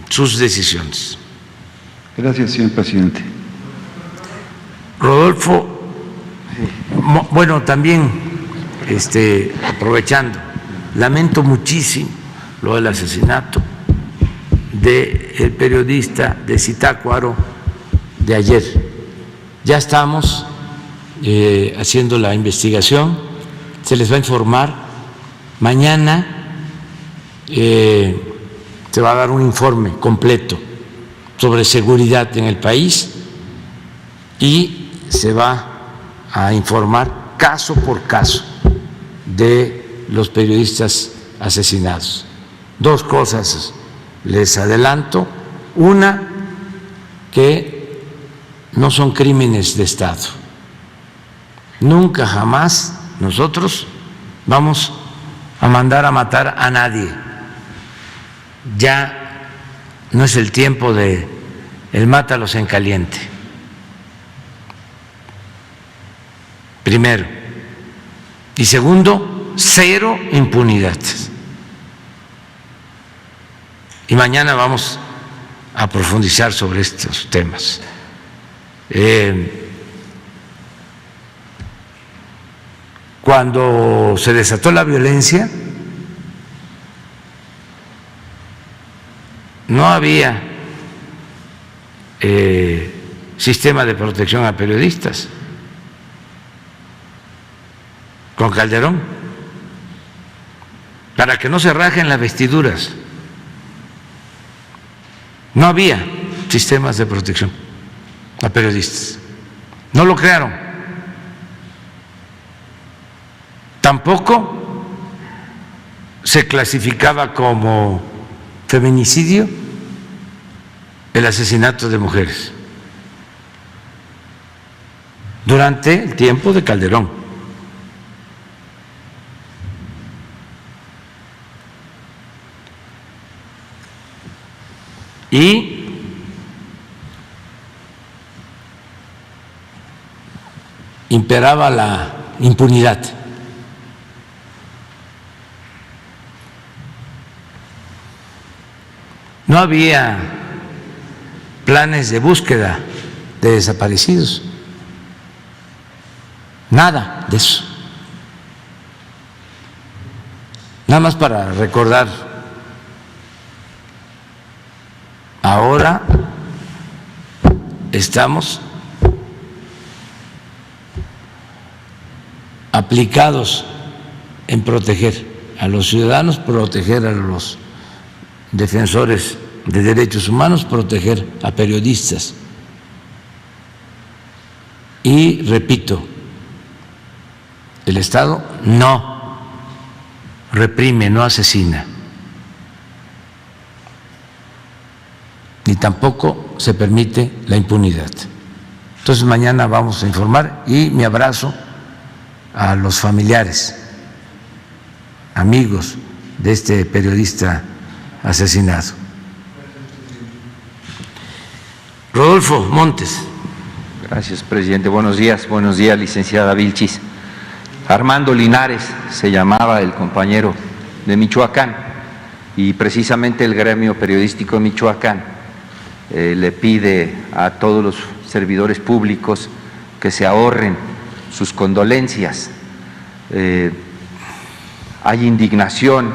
sus decisiones. Gracias, señor presidente. Rodolfo, bueno, también aprovechando, lamento muchísimo lo del asesinato del periodista de Zitácuaro de ayer. Ya estamos haciendo la investigación, se les va a informar. Mañana se va a dar un informe completo sobre seguridad en el país y se va a informar caso por caso de los periodistas asesinados. Dos cosas les adelanto. Una, que no son crímenes de Estado. Nunca jamás nosotros vamos a mandar a matar a nadie. Ya no es el tiempo de el mátalos en caliente. Primero. Y segundo, cero impunidad. Y mañana vamos a profundizar sobre estos temas. Cuando se desató la violencia, no había sistema de protección a periodistas. Con Calderón, para que no se rajen las vestiduras. No había sistemas de protección a periodistas. No lo crearon. Tampoco se clasificaba como feminicidio el asesinato de mujeres durante el tiempo de Calderón. Y imperaba la impunidad. No había planes de búsqueda de desaparecidos, nada de eso. Nada más para recordar, ahora estamos aplicados en proteger a los ciudadanos, proteger a los defensores de derechos humanos, proteger a periodistas. Y repito, el Estado no reprime, no asesina, ni tampoco se permite la impunidad. Entonces mañana vamos a informar y mi abrazo a los familiares, amigos de este periodista asesinado. Rodolfo Montes. Gracias, presidente. Buenos días, licenciada Vilchis. Armando Linares se llamaba el compañero de Michoacán. y precisamente el gremio periodístico de Michoacán le pide a todos los servidores públicos que se ahorren sus condolencias. Hay indignación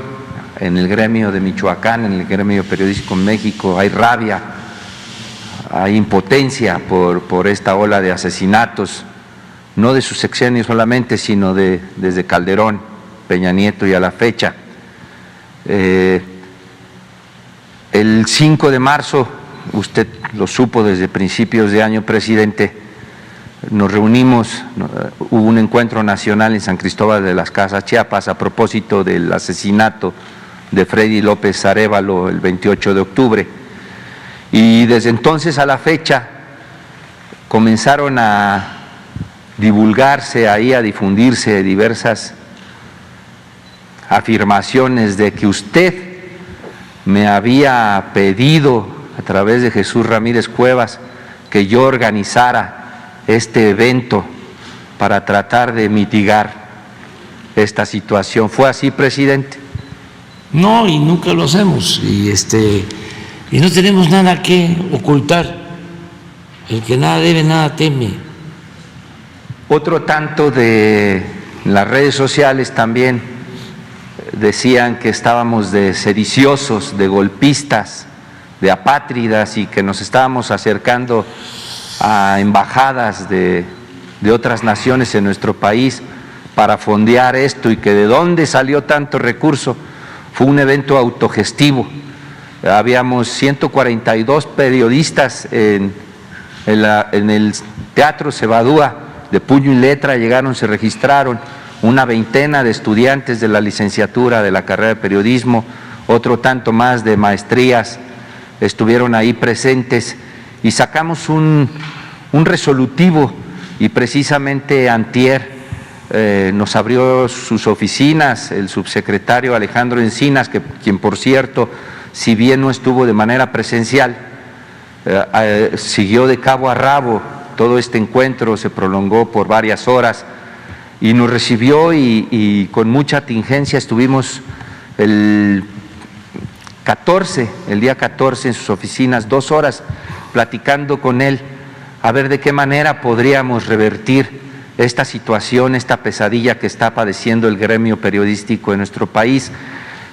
en el gremio de Michoacán, en el gremio periodístico en México, hay rabia, hay impotencia por esta ola de asesinatos, no de su sexenio solamente, sino desde Calderón, Peña Nieto y a la fecha. El 5 de marzo, usted lo supo desde principios de año, presidente, nos reunimos, hubo un encuentro nacional en San Cristóbal de las Casas, Chiapas, a propósito del asesinato de Freddy López Arévalo el 28 de octubre. Y desde entonces a la fecha comenzaron a divulgarse ahí, a difundirse diversas afirmaciones de que usted me había pedido a través de Jesús Ramírez Cuevas que yo organizara este evento para tratar de mitigar esta situación. ¿Fue así, presidente? No, y nunca lo hacemos, y no tenemos nada que ocultar. El que nada debe, nada teme. Otro tanto de las redes sociales también decían que estábamos de sediciosos, de golpistas, de apátridas, y que nos estábamos acercando a embajadas de otras naciones en nuestro país para fondear esto, y que de dónde salió tanto recurso. Fue un evento autogestivo. Habíamos 142 periodistas en el Teatro Cebadúa, de puño y letra llegaron, se registraron una veintena de estudiantes de la licenciatura de la carrera de periodismo, otro tanto más de maestrías estuvieron ahí presentes, y sacamos un resolutivo, y precisamente antier nos abrió sus oficinas el subsecretario Alejandro Encinas, quien por cierto, si bien no estuvo de manera presencial, siguió de cabo a rabo todo este encuentro, se prolongó por varias horas y nos recibió, y con mucha tingencia estuvimos el día 14 en sus oficinas, 2 horas platicando con él a ver de qué manera podríamos revertir esta situación, esta pesadilla que está padeciendo el gremio periodístico en nuestro país.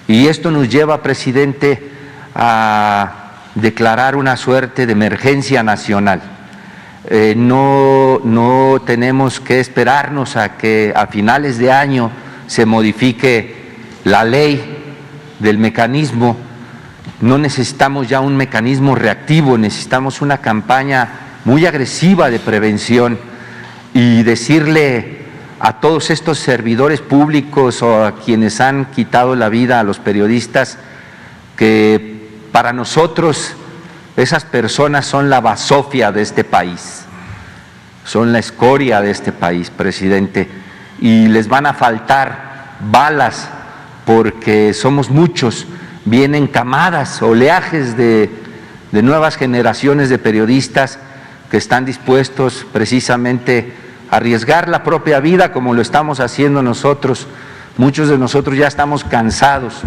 Y esto nos lleva, presidente, a declarar una suerte de emergencia nacional. No tenemos que esperarnos a que a finales de año se modifique la ley del mecanismo. No necesitamos ya un mecanismo reactivo, necesitamos una campaña muy agresiva de prevención, y decirle a todos estos servidores públicos o a quienes han quitado la vida a los periodistas que para nosotros esas personas son la basofia de este país, son la escoria de este país, presidente, y les van a faltar balas porque somos muchos, vienen camadas, oleajes de nuevas generaciones de periodistas que están dispuestos precisamente a arriesgar la propia vida como lo estamos haciendo nosotros. Muchos de nosotros ya estamos cansados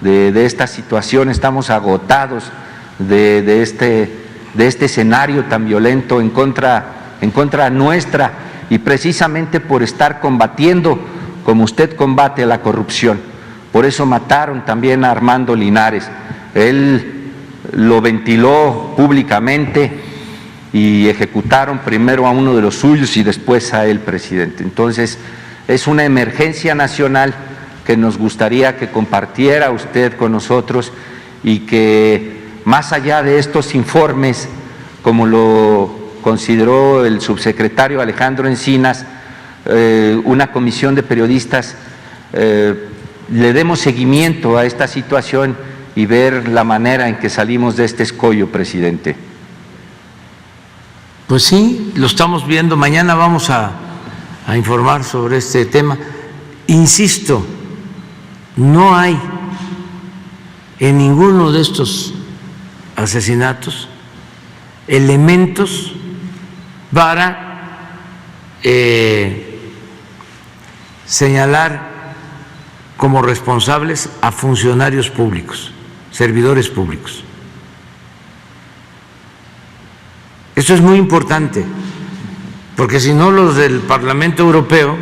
de esta situación, estamos agotados de este escenario tan violento en contra nuestra, y precisamente por estar combatiendo como usted combate la corrupción. Por eso mataron también a Armando Linares. Él lo ventiló públicamente y ejecutaron primero a uno de los suyos y después a él, presidente. Entonces, es una emergencia nacional que nos gustaría que compartiera usted con nosotros, y que más allá de estos informes, como lo consideró el subsecretario Alejandro Encinas, una comisión de periodistas, le demos seguimiento a esta situación y ver la manera en que salimos de este escollo, presidente. Pues sí, lo estamos viendo. Mañana vamos a informar sobre este tema. Insisto, no hay en ninguno de estos asesinatos elementos para señalar como responsables a funcionarios públicos. servidores públicos. Eso es muy importante, porque si no los del Parlamento Europeo,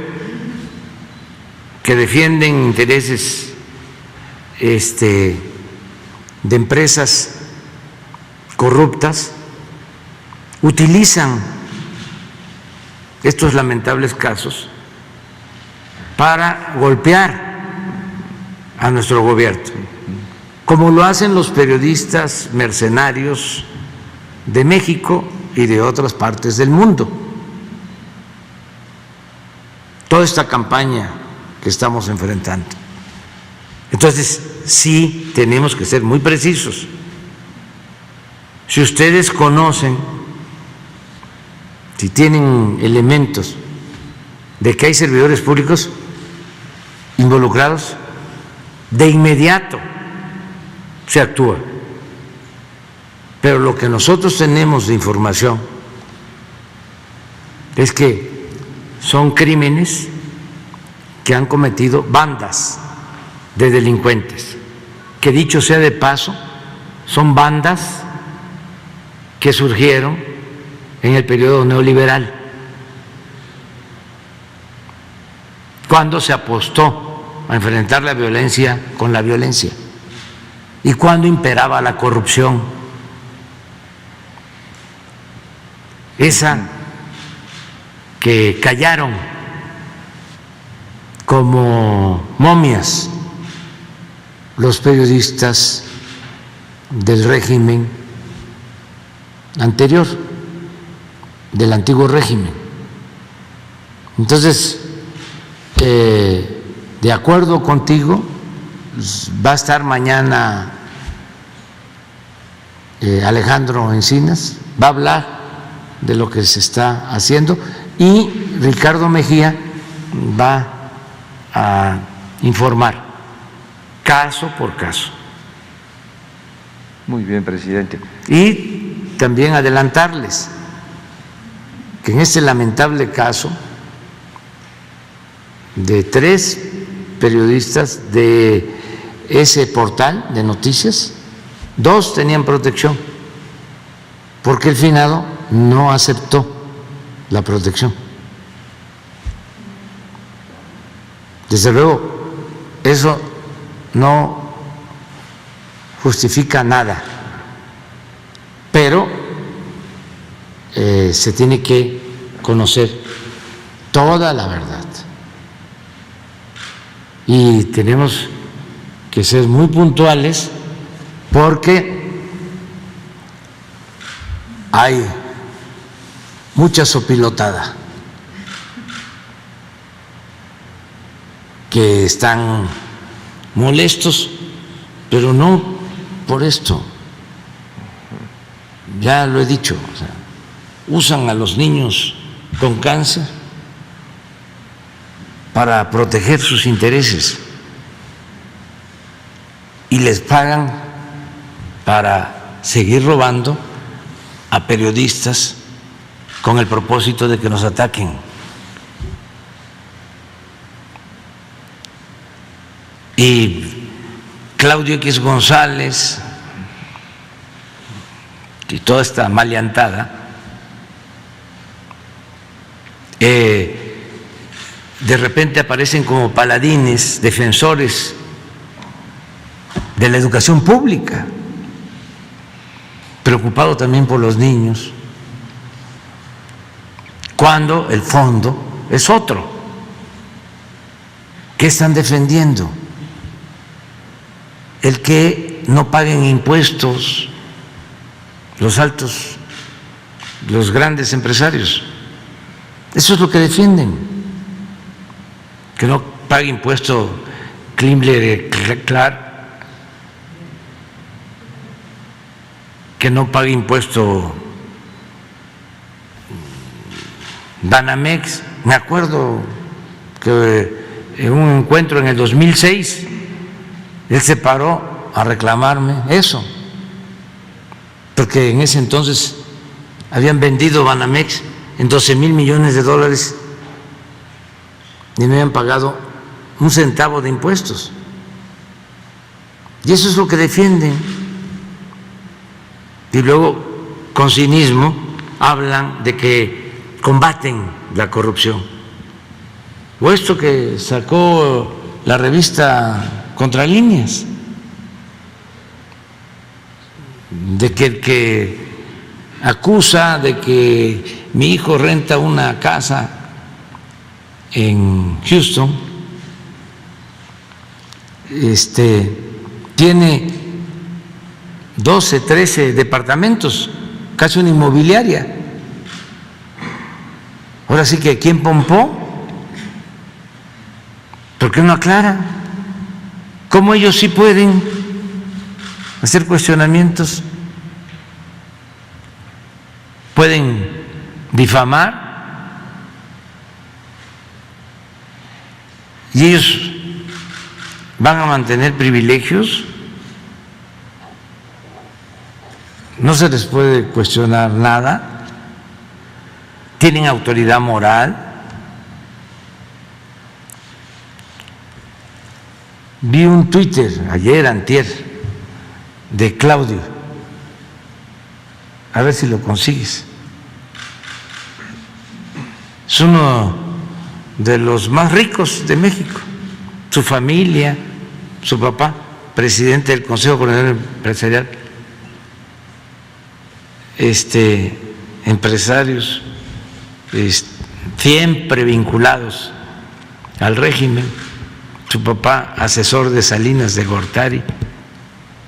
que defienden intereses de empresas corruptas, utilizan estos lamentables casos para golpear a nuestro gobierno, como lo hacen los periodistas mercenarios de México y de otras partes del mundo. Toda esta campaña que estamos enfrentando. Entonces, sí tenemos que ser muy precisos. Si ustedes conocen, si tienen elementos de que hay servidores públicos involucrados, de inmediato se actúa. Pero lo que nosotros tenemos de información es que son crímenes que han cometido bandas de delincuentes, que dicho sea de paso, son bandas que surgieron en el periodo neoliberal, cuando se apostó a enfrentar la violencia con la violencia y cuando imperaba la corrupción. Esa que callaron como momias los periodistas del régimen anterior, del antiguo régimen. Entonces, de acuerdo contigo, va a estar mañana Alejandro Encinas, va a hablar de lo que se está haciendo y Ricardo Mejía va a informar caso por caso. Muy bien, presidente. Y también adelantarles que en este lamentable caso de 3 periodistas de ese portal de noticias, 2 tenían protección, porque el finado no aceptó la protección. Desde luego, eso no justifica nada, pero se tiene que conocer toda la verdad y tenemos que ser muy puntuales porque hay mucha sopilotada que están molestos, pero no por esto. Ya lo he dicho, o sea, usan a los niños con cáncer para proteger sus intereses y les pagan para seguir robando a periodistas con el propósito de que nos ataquen. Y Claudio X González y toda esta maleantada de repente aparecen como paladines, defensores de la educación pública, preocupado también por los niños, cuando el fondo es otro. ¿Qué están defendiendo? El que no paguen impuestos los grandes empresarios. Eso es lo que defienden, que no pague impuesto Kimberly-Clark, que no pague impuesto Banamex. Me acuerdo que en un encuentro en el 2006 él se paró a reclamarme eso, porque en ese entonces habían vendido Banamex en 12,000 millones de dólares y no habían pagado un centavo de impuestos. Y eso es lo que defienden. Y luego, con cinismo, hablan de que combaten la corrupción. O esto que sacó la revista Contralíneas, de que el que acusa de que mi hijo renta una casa en Houston, tiene 12, 13 departamentos, casi una inmobiliaria. Ahora sí que ¿quién pompó? ¿Por qué no aclara? ¿Cómo ellos sí pueden hacer cuestionamientos? ¿Pueden difamar? ¿Y ellos van a mantener privilegios? No se les puede cuestionar nada. ¿Tienen autoridad moral? Vi un Twitter ayer, antier, de Claudio, a ver si lo consigues. Es uno de los más ricos de México, su familia, su papá, presidente del Consejo Coordinador Empresarial, empresarios siempre vinculados al régimen, su papá asesor de Salinas de Gortari,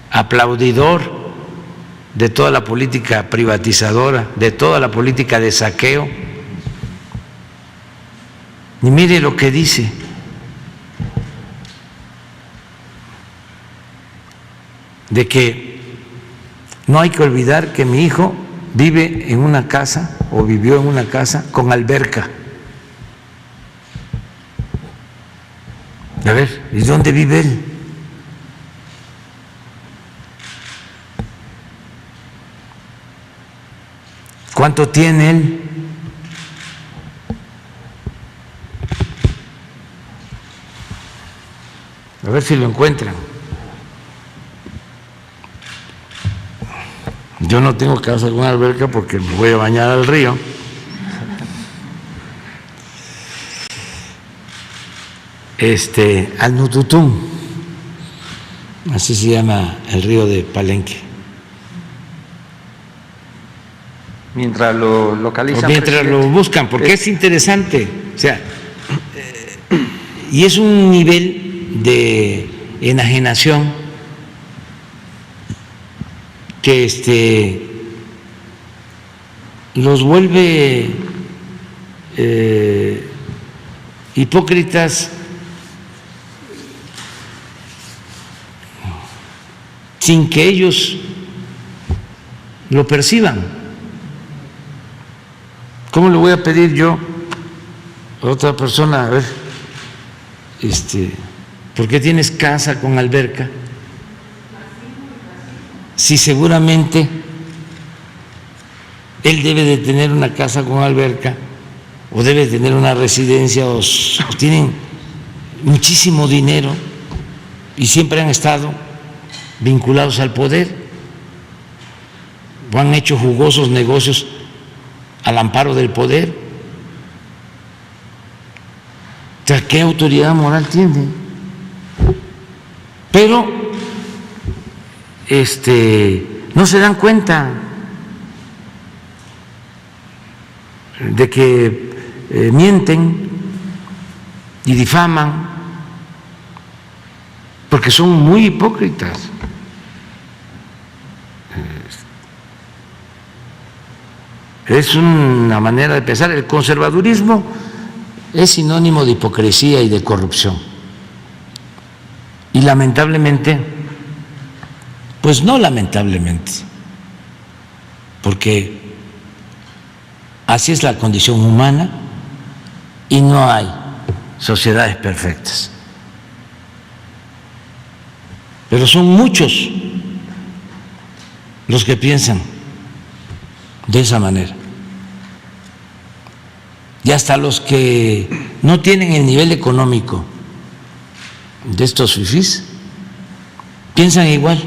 aplaudidor de toda la política privatizadora, de toda la política de saqueo. Y mire lo que dice: de que no hay que olvidar que mi hijo vive en una casa o vivió en una casa con alberca. A ver, ¿y dónde vive él? ¿Cuánto tiene él? A ver si lo encuentran. Yo no tengo casa con alberca porque me voy a bañar al río. Al Nututún, así se llama el río de Palenque. Mientras lo localizan. O mientras lo buscan, porque es interesante, o sea, y es un nivel de enajenación que los vuelve hipócritas sin que ellos lo perciban. ¿Cómo le voy a pedir yo a otra persona, a ver, ¿por qué tienes casa con alberca? Si seguramente él debe de tener una casa con alberca, o debe de tener una residencia, o tienen muchísimo dinero y siempre han estado vinculados al poder, o han hecho jugosos negocios al amparo del poder. O sea, ¿qué autoridad moral tiene? Pero no se dan cuenta de que mienten y difaman, porque son muy hipócritas. Es una manera de pensar. El conservadurismo es sinónimo de hipocresía y de corrupción. Y lamentablemente, pues no lamentablemente, porque así es la condición humana y no hay sociedades perfectas. Pero son muchos los que piensan de esa manera. Y hasta los que no tienen el nivel económico de estos fifís piensan igual,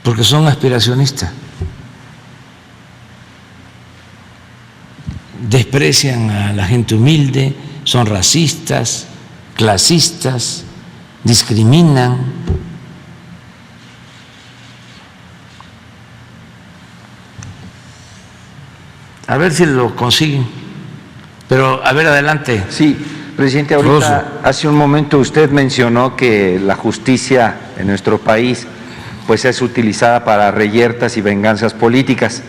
porque son aspiracionistas. Desprecian a la gente humilde, son racistas, clasistas, discriminan. A ver si lo consiguen. Pero, a ver, adelante. Sí, presidente, ahorita hace un momento usted mencionó que la justicia en nuestro país pues es utilizada para reyertas y venganzas políticas.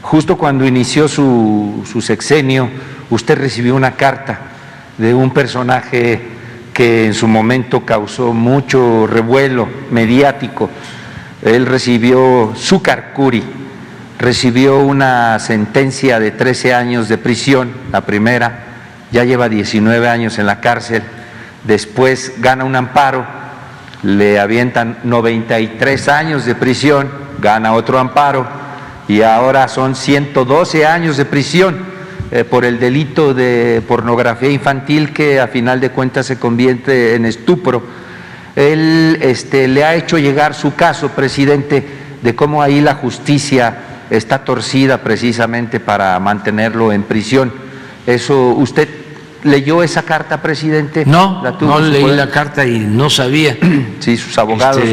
Justo cuando inició su sexenio, usted recibió una carta de un personaje que en su momento causó mucho revuelo mediático. Él recibió, Zúcar Curi, recibió una sentencia de 13 años de prisión, la primera, ya lleva 19 años en la cárcel, después gana un amparo, le avientan 93 años de prisión, gana otro amparo y ahora son 112 años de prisión por el delito de pornografía infantil que a final de cuentas se convierte en estupro. Él le ha hecho llegar su caso, presidente, de cómo ahí la justicia está torcida precisamente para mantenerlo en prisión. Eso, ¿usted leyó esa carta, presidente? No, no leí la carta y no sabía. Sí, sus abogados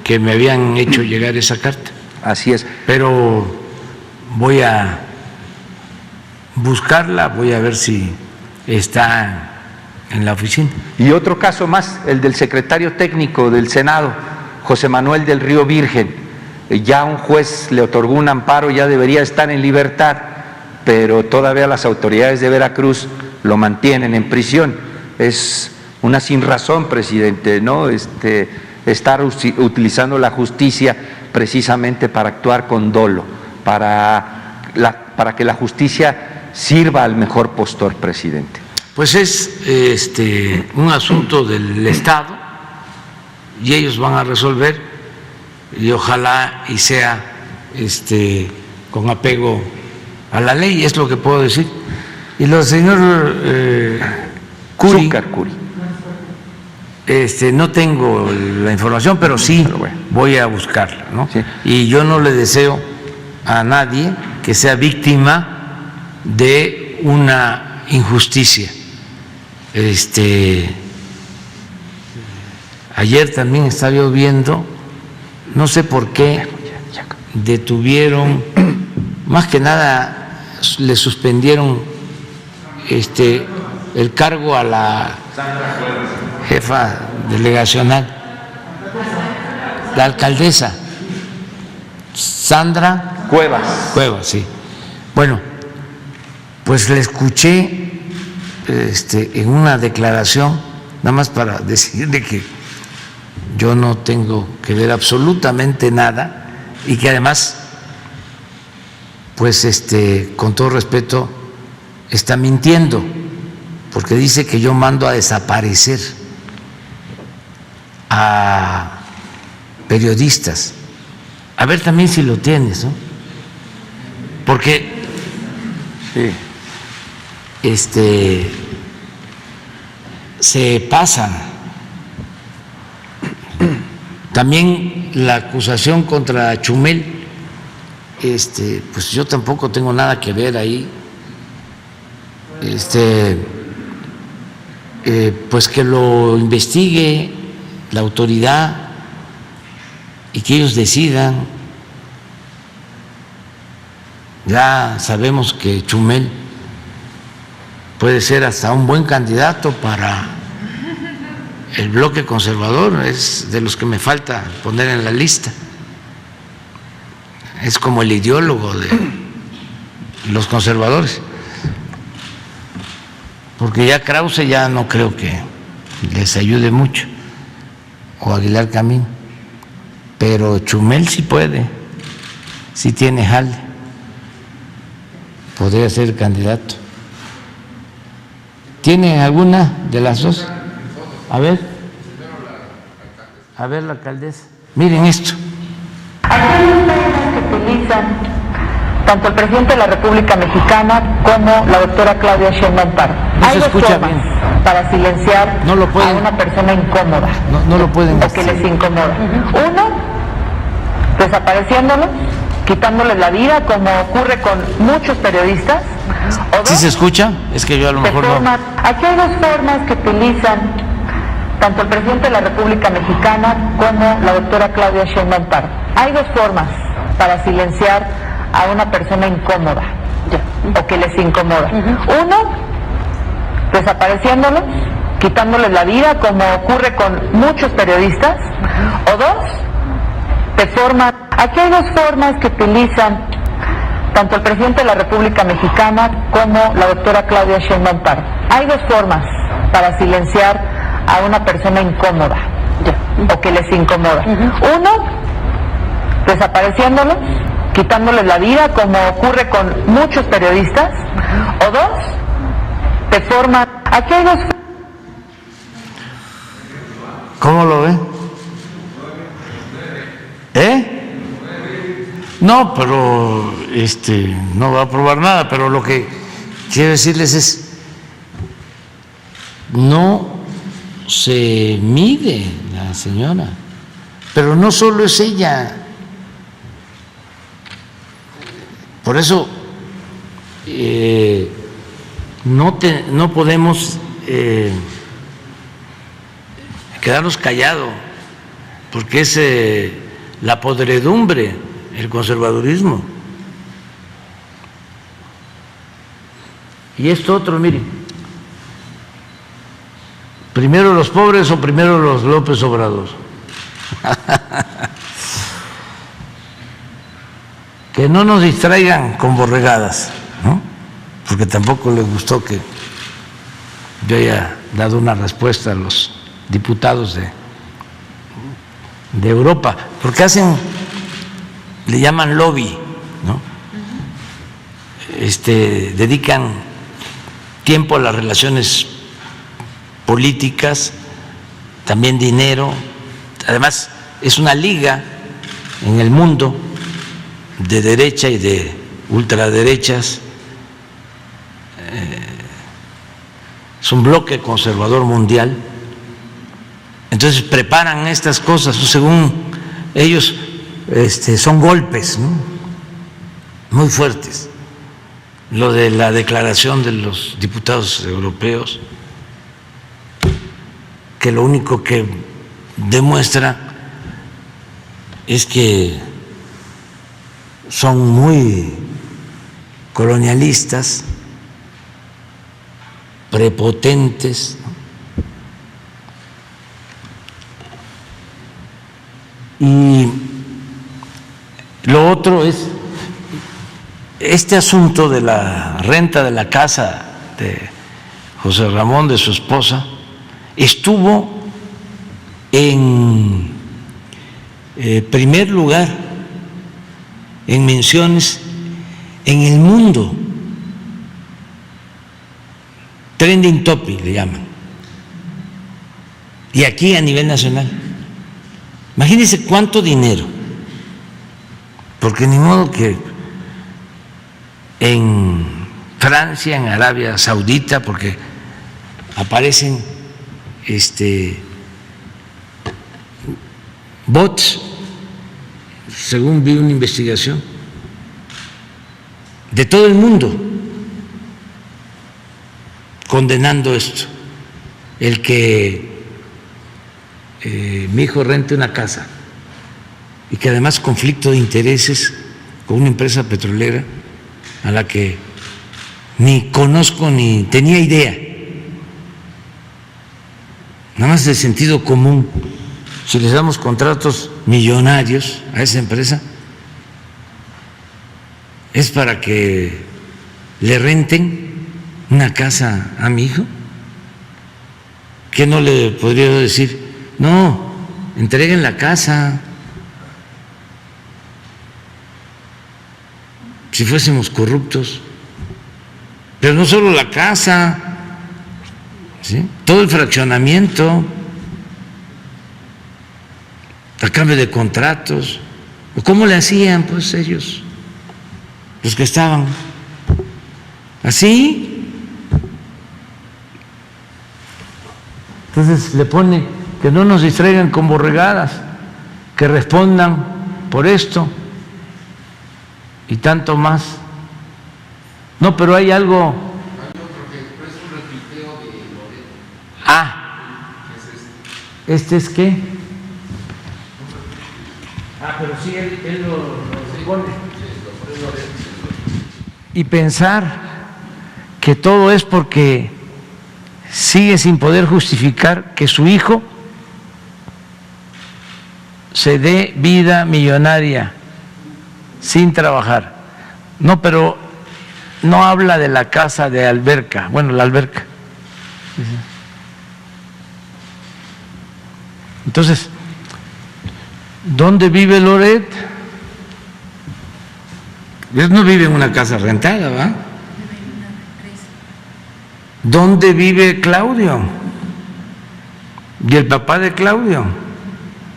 que me habían hecho llegar esa carta. Así es. Pero voy a buscarla, voy a ver si está en la oficina. Y otro caso más, el del secretario técnico del Senado, José Manuel del Río Virgen. Ya un juez le otorgó un amparo, ya debería estar en libertad, pero todavía las autoridades de Veracruz lo mantienen en prisión. Es una sinrazón, presidente, ¿no? Estar utilizando la justicia precisamente para actuar con dolo, para que la justicia sirva al mejor postor, presidente. Pues es un asunto del Estado y ellos van a resolver, y ojalá y sea con apego a la ley, es lo que puedo decir. Y lo del señor Curi, Zúcar Curi. No tengo la información, pero sí voy a buscarla, ¿no? Sí. Y yo no le deseo a nadie que sea víctima de una injusticia. Ayer también estaba yo viendo, no sé por qué detuvieron, más que nada le suspendieron el cargo a la jefa delegacional, la alcaldesa Sandra Cuevas, sí. Bueno, pues le escuché en una declaración, nada más para decirle que yo no tengo que ver absolutamente nada y que además, pues con todo respeto, está mintiendo, porque dice que yo mando a desaparecer a periodistas. A ver también si lo tienes, ¿no? Porque se pasan. También la acusación contra Chumel, pues yo tampoco tengo nada que ver ahí. Pues que lo investigue la autoridad y que ellos decidan. Ya sabemos que Chumel puede ser hasta un buen candidato para el bloque conservador, es de los que me falta poner en la lista. Es como el ideólogo de los conservadores. Porque ya Krause ya no creo que les ayude mucho, o Aguilar Camín, pero Chumel sí puede, sí tiene jale, podría ser candidato. ¿Tiene alguna de las dos? A ver la alcaldesa. Miren esto. Aquellos términos que utilizan tanto el presidente de la República Mexicana como la doctora Claudia Sheinbaum Pardo. No Hay se dos escucha formas bien. para silenciar No lo pueden. a una persona incómoda No lo pueden. o que les incomoda. Uno, desapareciéndolos, quitándoles la vida, como ocurre con muchos periodistas. O dos, ¿Sí se escucha? Es que yo a lo mejor no. Aquí hay dos formas que utilizan tanto el presidente de la República Mexicana como la doctora Claudia Sheinbaum Pardo. Hay dos formas para silenciar a una persona incómoda o que les incomoda. Uno, desapareciéndolos, quitándoles la vida, como ocurre con muchos periodistas. O dos, de forma... Aquí hay dos formas que utilizan tanto el presidente de la República Mexicana como la doctora Claudia Sheinbaum Pardo. Hay dos formas para silenciar a una persona incómoda o que les incomoda. Uno, desapareciéndolos, quitándoles la vida, como ocurre con muchos periodistas. O dos, de forma... Aquí hay dos... ¿Cómo lo ve? No, pero no va a aprobar nada, pero lo que quiero decirles es, no se mide la señora, pero no solo es ella. Por eso no podemos quedarnos callados, porque es la podredumbre, el conservadurismo. Y esto otro, miren, primero los pobres o primero los López Obrador. Que no nos distraigan con borregadas, ¿no? Porque tampoco les gustó que yo haya dado una respuesta a los diputados de Europa, porque le llaman lobby, ¿no? Dedican tiempo a las relaciones políticas, también dinero. Además, es una liga en el mundo de derecha y de ultraderechas. Es un bloque conservador mundial. Entonces preparan estas cosas, según ellos son golpes, ¿no?, muy fuertes. Lo de la declaración de los diputados europeos, que lo único que demuestra es que son muy colonialistas, prepotentes, ¿no? Y lo otro es este asunto de la renta de la casa de José Ramón, de su esposa, estuvo en primer lugar en menciones en el mundo, trending topic le llaman, y aquí a nivel nacional. Imagínense cuánto dinero, porque ni modo que en Francia, en Arabia Saudita, porque aparecen bots, según vi una investigación, de todo el mundo condenando esto, el que mi hijo rente una casa y que además conflicto de intereses con una empresa petrolera a la que ni conozco ni tenía idea, nada más de sentido común. Si les damos contratos millonarios a esa empresa, es para que le renten una casa a mi hijo. ¿Qué no le podría decir? No, entreguen la casa. Si fuésemos corruptos, pero no solo la casa, ¿sí?, todo el fraccionamiento a cambio de contratos. ¿Cómo le hacían pues ellos? los que estaban así. Entonces le pone que no nos distraigan con borregadas, que respondan por esto y tanto más. No, pero hay algo. ¿Este es qué? Pero sí, él lo pone. Y pensar que todo es porque sigue sin poder justificar que su hijo se dé vida millonaria sin trabajar. No, pero no habla de la casa de alberca, bueno, la alberca. Entonces, ¿dónde vive Loret? Él no vive en una casa rentada, ¿va? ¿Dónde vive Claudio? Y el papá de Claudio,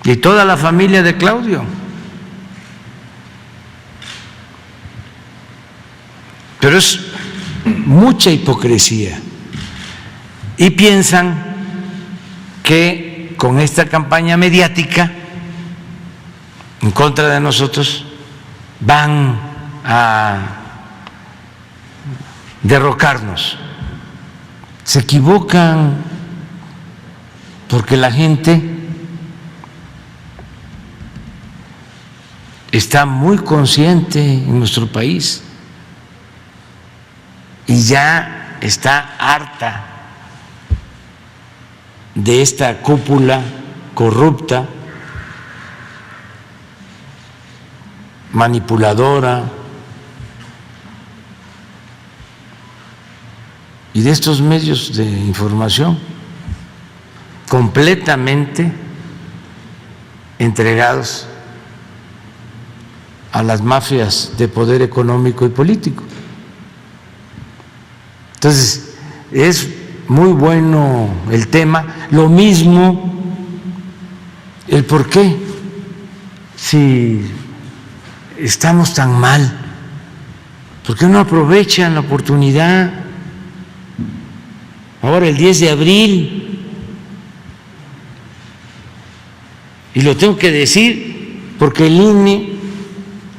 y toda la familia de Claudio. Pero es mucha hipocresía. Y piensan que con esta campaña mediática en contra de nosotros van a derrocarnos. Se equivocan, porque la gente está muy consciente en nuestro país y ya está harta de esta cúpula corrupta, manipuladora, y de estos medios de información completamente entregados a las mafias de poder económico y político. Entonces, es muy bueno el tema, lo mismo el por qué, si estamos tan mal, ¿por qué no aprovechan la oportunidad? Ahora el 10 de abril, y lo tengo que decir porque el INE,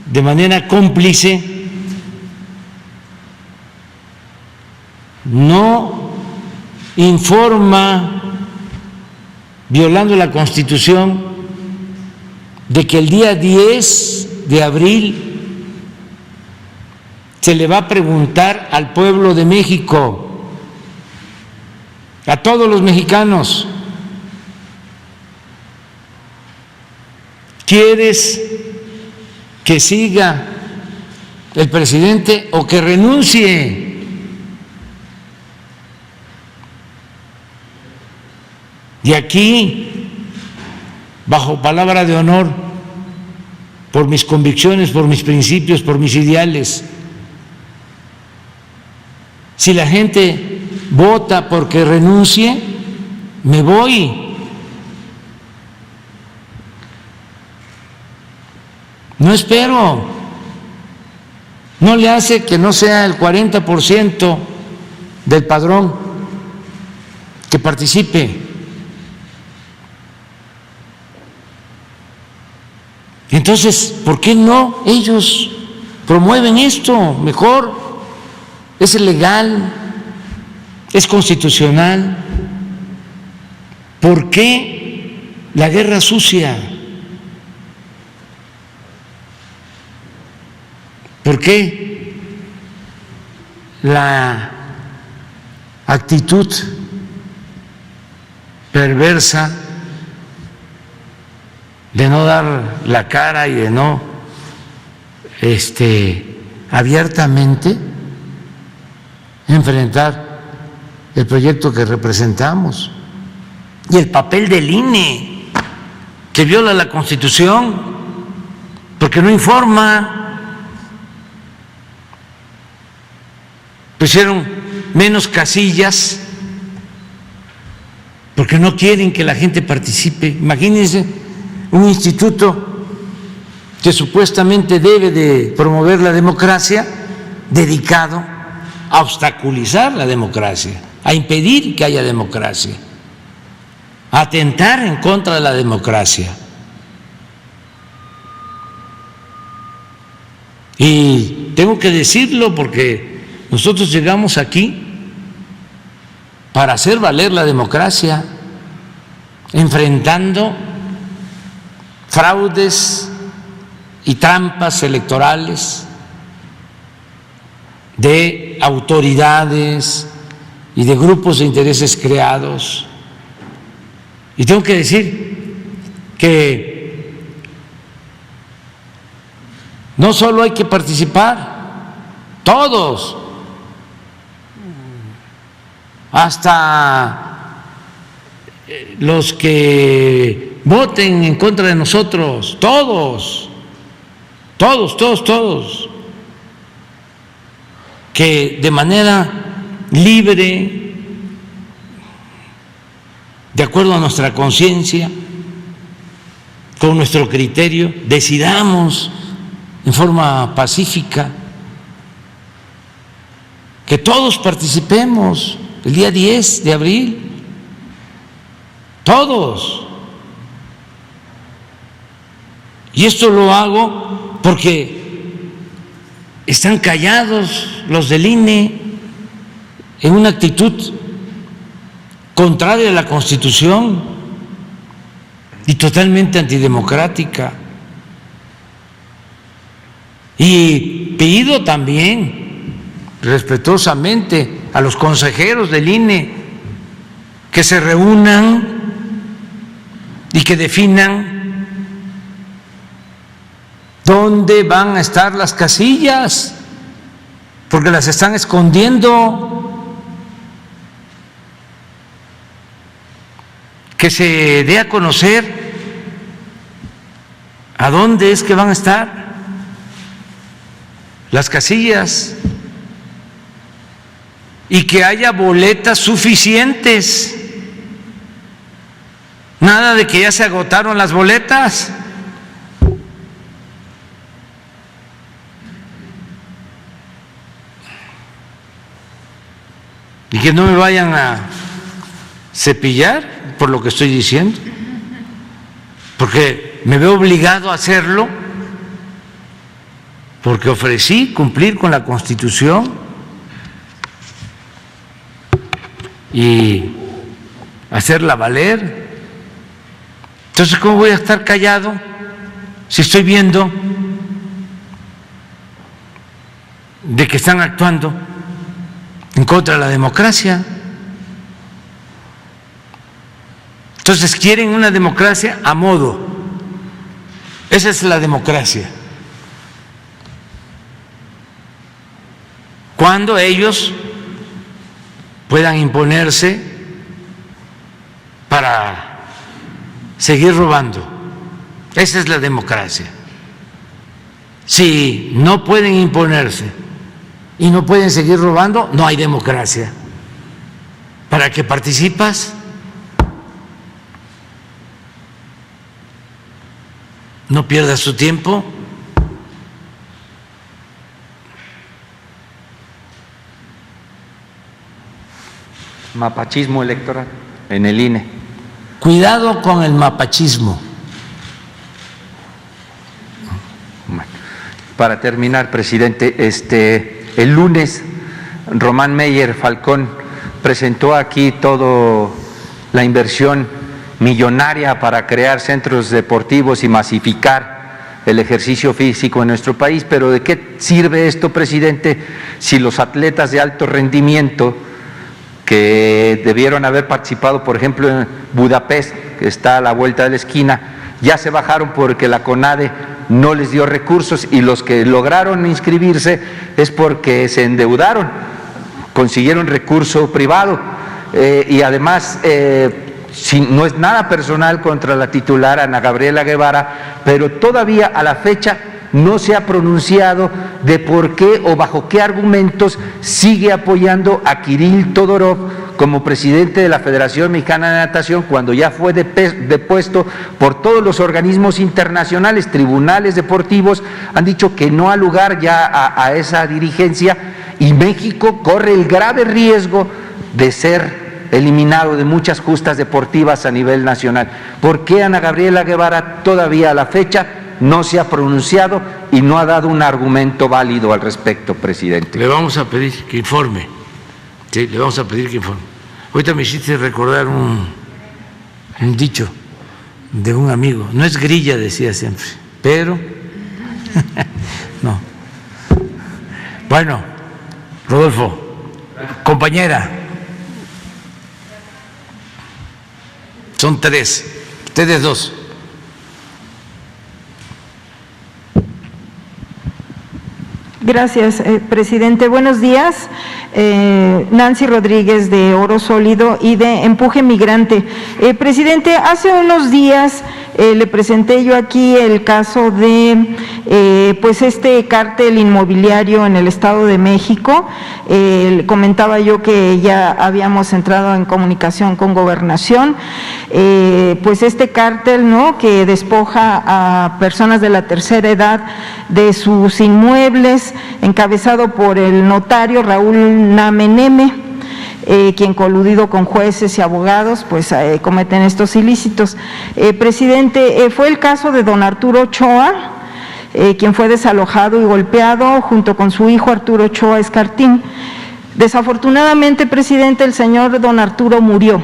de manera cómplice, no informa, violando la Constitución, de que el día 10 de abril se le va a preguntar al pueblo de México, a todos los mexicanos, ¿quieres que siga el presidente o que renuncie? Y aquí, bajo palabra de honor, por mis convicciones, por mis principios, por mis ideales, si la gente vota porque renuncie, me voy. No espero. No le hace que no sea el 40% del padrón que participe. Entonces, ¿por qué no ellos promueven esto? Mejor, es legal, es constitucional. ¿Por qué la guerra sucia? ¿Por qué la actitud perversa de no dar la cara y de no abiertamente enfrentar el proyecto que representamos? Y el papel del INE, que viola la Constitución porque no informa. Pusieron menos casillas porque no quieren que la gente participe. Imagínense un instituto que supuestamente debe de promover la democracia, dedicado a obstaculizar la democracia, a impedir que haya democracia, a atentar en contra de la democracia. Y tengo que decirlo porque nosotros llegamos aquí para hacer valer la democracia, enfrentando fraudes y trampas electorales de autoridades y de grupos de intereses creados. Y tengo que decir que no solo hay que participar, todos, hasta los que voten en contra de nosotros, todos, que de manera libre, de acuerdo a nuestra conciencia, con nuestro criterio, decidamos en forma pacífica, que todos participemos el día 10 de abril, todos. Y esto lo hago porque están callados los del INE en una actitud contraria a la Constitución y totalmente antidemocrática. Y pido también respetuosamente a los consejeros del INE que se reúnan y que definan dónde van a estar las casillas, porque las están escondiendo. Que se dé a conocer a dónde es que van a estar las casillas y que haya boletas suficientes. Nada de que ya se agotaron las boletas. Y que no me vayan a cepillar por lo que estoy diciendo, porque me veo obligado a hacerlo, porque ofrecí cumplir con la Constitución y hacerla valer. Entonces, ¿cómo voy a estar callado si estoy viendo de que están actuando en contra de la democracia? Entonces quieren una democracia a modo. Esa es la democracia. Cuando ellos puedan imponerse para seguir robando. Esa es la democracia. Si no pueden imponerse y no pueden seguir robando, no hay democracia. ¿Para qué participas? No pierdas tu tiempo. Mapachismo electoral en el INE. Cuidado con el mapachismo. Bueno, para terminar, presidente, el lunes Román Meyer Falcón presentó aquí toda la inversión millonaria para crear centros deportivos y masificar el ejercicio físico en nuestro país. Pero ¿de qué sirve esto, presidente, si los atletas de alto rendimiento que debieron haber participado, por ejemplo, en Budapest, que está a la vuelta de la esquina, ya se bajaron porque la CONADE no les dio recursos, y los que lograron inscribirse es porque se endeudaron, consiguieron recurso privado? Y además, no es nada personal contra la titular Ana Gabriela Guevara, pero todavía a la fecha no se ha pronunciado de por qué o bajo qué argumentos sigue apoyando a Kirill Todorov como presidente de la Federación Mexicana de Natación, cuando ya fue depuesto por todos los organismos internacionales, tribunales deportivos, han dicho que no ha lugar ya a esa dirigencia, y México corre el grave riesgo de ser eliminado de muchas justas deportivas a nivel nacional. ¿Por qué Ana Gabriela Guevara todavía a la fecha no se ha pronunciado y no ha dado un argumento válido al respecto, presidente? Le vamos a pedir que informe. Sí, le vamos a pedir que informe. Ahorita me hiciste recordar un dicho de un amigo. No es grilla, decía siempre, pero no. Bueno, Rodolfo, compañera, son 3, ustedes 2. Gracias, presidente. Buenos días. Nancy Rodríguez, de Oro Sólido y de Empuje Migrante. Presidente, hace unos días le presenté yo aquí el caso de pues este cártel inmobiliario en el Estado de México. Comentaba yo que ya habíamos entrado en comunicación con Gobernación. Pues este cártel, ¿no?, que despoja a personas de la tercera edad de sus inmuebles, encabezado por el notario Raúl Nameneme, quien coludido con jueces y abogados pues cometen estos ilícitos. Presidente, fue el caso de don Arturo Ochoa, quien fue desalojado y golpeado junto con su hijo Arturo Ochoa Escartín. Desafortunadamente, presidente, el señor don Arturo murió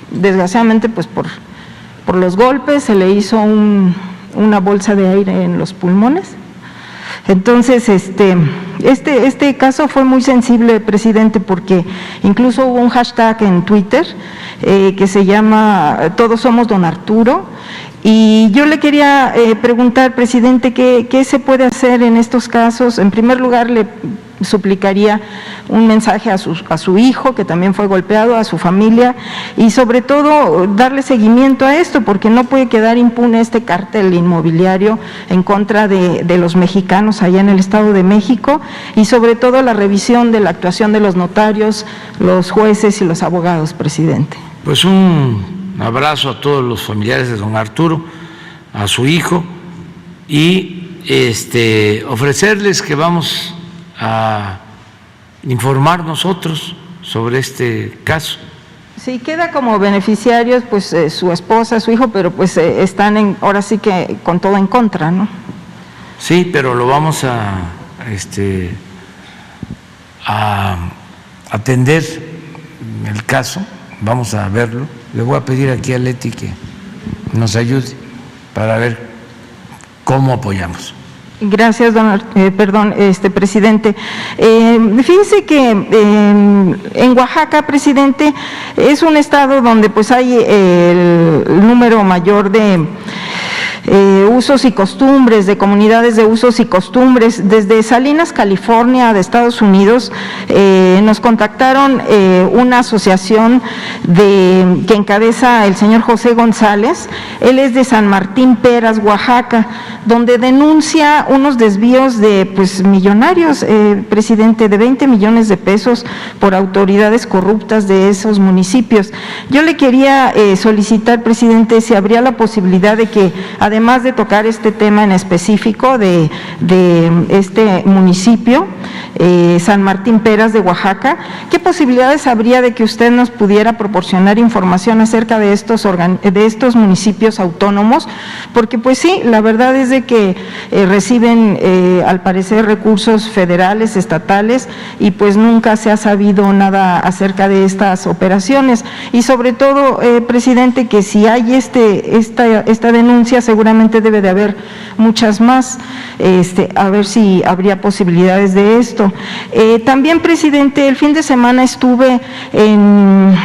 desgraciadamente pues por los golpes, se le hizo una bolsa de aire en los pulmones. Entonces, este caso fue muy sensible, presidente, porque incluso hubo un hashtag en Twitter que se llama Todos somos don Arturo, y yo le quería preguntar, presidente, ¿qué se puede hacer en estos casos? En primer lugar, le suplicaría un mensaje a su hijo, que también fue golpeado, a su familia, y sobre todo darle seguimiento a esto, porque no puede quedar impune este cártel inmobiliario en contra de los mexicanos allá en el Estado de México, y sobre todo la revisión de la actuación de los notarios, los jueces y los abogados, presidente. Pues un abrazo a todos los familiares de don Arturo, a su hijo, y ofrecerles que vamos a informar nosotros sobre este caso. Sí, queda como beneficiarios pues su esposa, su hijo, pero pues están ahora sí que con todo en contra, ¿no? Sí, pero lo vamos a atender el caso, vamos a verlo. Le voy a pedir aquí a Leti que nos ayude para ver cómo apoyamos. Gracias, presidente. Fíjese que en Oaxaca, presidente, es un estado donde pues hay el número mayor de usos y costumbres, de comunidades de usos y costumbres. Desde Salinas, California, de Estados Unidos, nos contactaron una asociación que encabeza el señor José González. Él es de San Martín Peras, Oaxaca, donde denuncia unos desvíos de pues millonarios, presidente, de 20 millones de pesos por autoridades corruptas de esos municipios. Yo le quería solicitar, presidente, si habría la posibilidad de que, además de tocar este tema en específico de este municipio, San Martín Peras de Oaxaca, ¿qué posibilidades habría de que usted nos pudiera proporcionar información acerca de estos municipios autónomos? Porque pues sí, la verdad es de que reciben al parecer recursos federales, estatales, y pues nunca se ha sabido nada acerca de estas operaciones. Y sobre todo, presidente, que si hay esta denuncia, seguramente debe de haber muchas más, a ver si habría posibilidades de esto. También, presidente, el fin de semana estuve en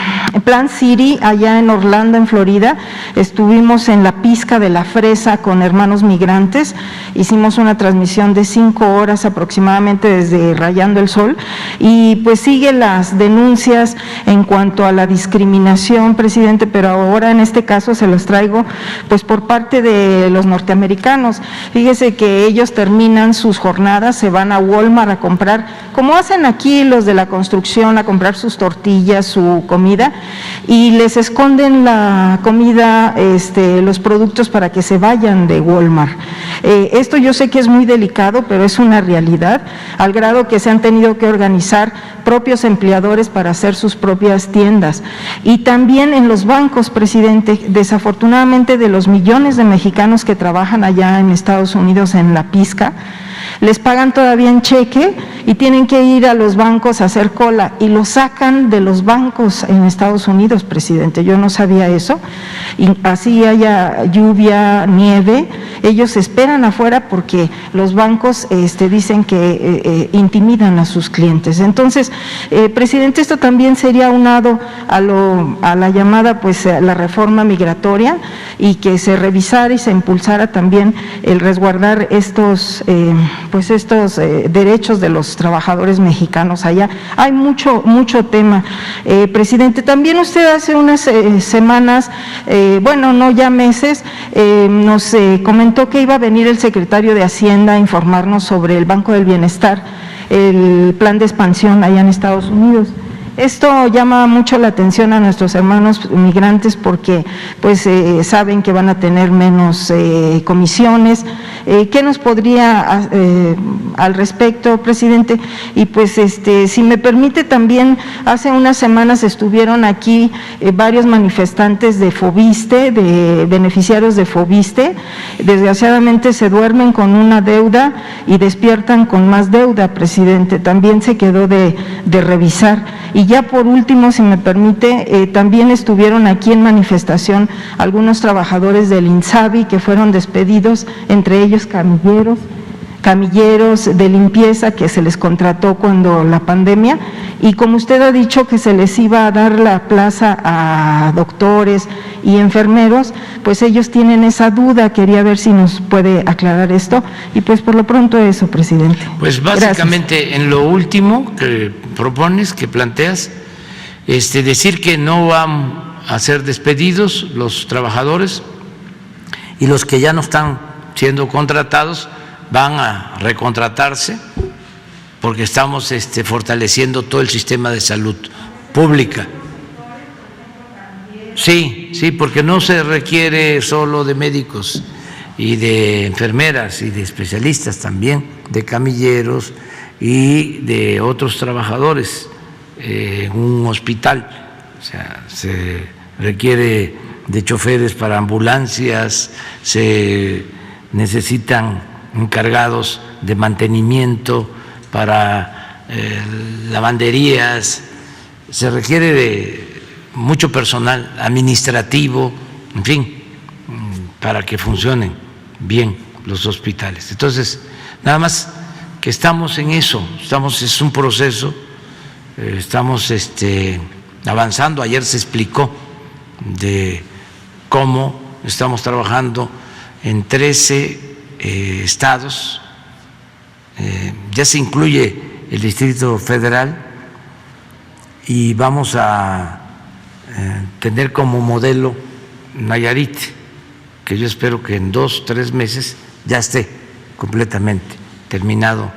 Plant City, allá en Orlando, en Florida. Estuvimos en la pizca de la fresa con hermanos migrantes, hicimos una transmisión de 5 horas aproximadamente desde Rayando el Sol, y pues siguen las denuncias en cuanto a la discriminación, presidente, pero ahora en este caso se los traigo pues por parte de los norteamericanos. Fíjese que ellos terminan sus jornadas, se van a Walmart a comprar comprar, como hacen aquí los de la construcción, a comprar sus tortillas, su comida, y les esconden la comida, los productos para que se vayan de Walmart. Esto yo sé que es muy delicado, pero es una realidad, al grado que se han tenido que organizar propios empleadores para hacer sus propias tiendas. Y también en los bancos, presidente, desafortunadamente de los millones de mexicanos que trabajan allá en Estados Unidos en la pizca, les pagan todavía en cheque y tienen que ir a los bancos a hacer cola y lo sacan de los bancos en Estados Unidos, presidente. Yo no sabía eso. Y así haya lluvia, nieve, ellos esperan afuera porque los bancos dicen que intimidan a sus clientes. Entonces, presidente, esto también sería aunado a la llamada, pues, la reforma migratoria, y que se revisara y se impulsara también el resguardar estos derechos de los trabajadores mexicanos allá. Hay mucho tema. Presidente, también usted hace unas semanas, ya meses, nos comentó que iba a venir el secretario de Hacienda a informarnos sobre el Banco del Bienestar, el plan de expansión allá en Estados Unidos. Esto llama mucho la atención a nuestros hermanos migrantes porque pues saben que van a tener menos comisiones. ¿Qué nos podría al respecto, presidente? Y pues si me permite también, hace unas semanas estuvieron aquí varios manifestantes de Fobiste, de beneficiarios de Fobiste. Desgraciadamente se duermen con una deuda y despiertan con más deuda, presidente. También se quedó de revisar. Y ya por último, si me permite, también estuvieron aquí en manifestación algunos trabajadores del INSABI que fueron despedidos, entre ellos camilleros de limpieza que se les contrató cuando la pandemia, y como usted ha dicho que se les iba a dar la plaza a doctores y enfermeros, pues ellos tienen esa duda. Quería ver si nos puede aclarar esto, y pues por lo pronto eso, presidente. Pues básicamente gracias. En lo último que propones, que planteas, decir que no van a ser despedidos los trabajadores, y los que ya no están siendo contratados van a recontratarse, porque estamos fortaleciendo todo el sistema de salud pública. Sí, porque no se requiere solo de médicos y de enfermeras y de especialistas, también de camilleros y de otros trabajadores en un hospital. O sea, se requiere de choferes para ambulancias, se necesitan encargados de mantenimiento para lavanderías, se requiere de mucho personal administrativo, en fin, para que funcionen bien los hospitales. Entonces, nada más que estamos en eso, es un proceso, estamos avanzando. Ayer se explicó de cómo estamos trabajando en 13 estados, ya se incluye el Distrito Federal, y vamos a tener como modelo Nayarit, que yo espero que en 2 o 3 meses ya esté completamente terminado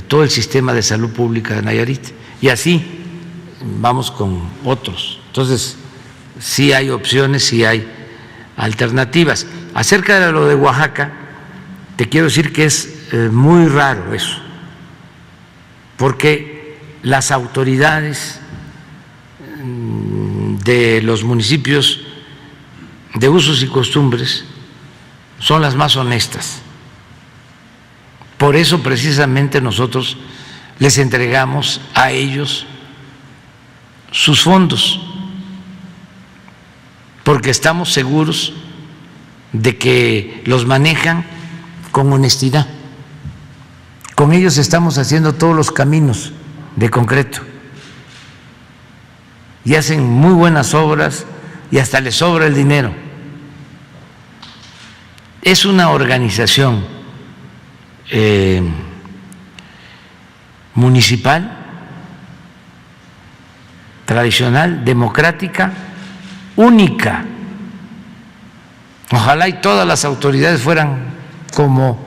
todo el sistema de salud pública de Nayarit, y así vamos con otros. Entonces, sí hay opciones, sí hay alternativas. Acerca de lo de Oaxaca, te quiero decir que es muy raro eso, porque las autoridades de los municipios de usos y costumbres son las más honestas. Por eso precisamente nosotros les entregamos a ellos sus fondos, porque estamos seguros de que los manejan con honestidad. Con ellos estamos haciendo todos los caminos de concreto y hacen muy buenas obras y hasta les sobra el dinero. Es una organización municipal, tradicional, democrática, única. Ojalá y todas las autoridades fueran como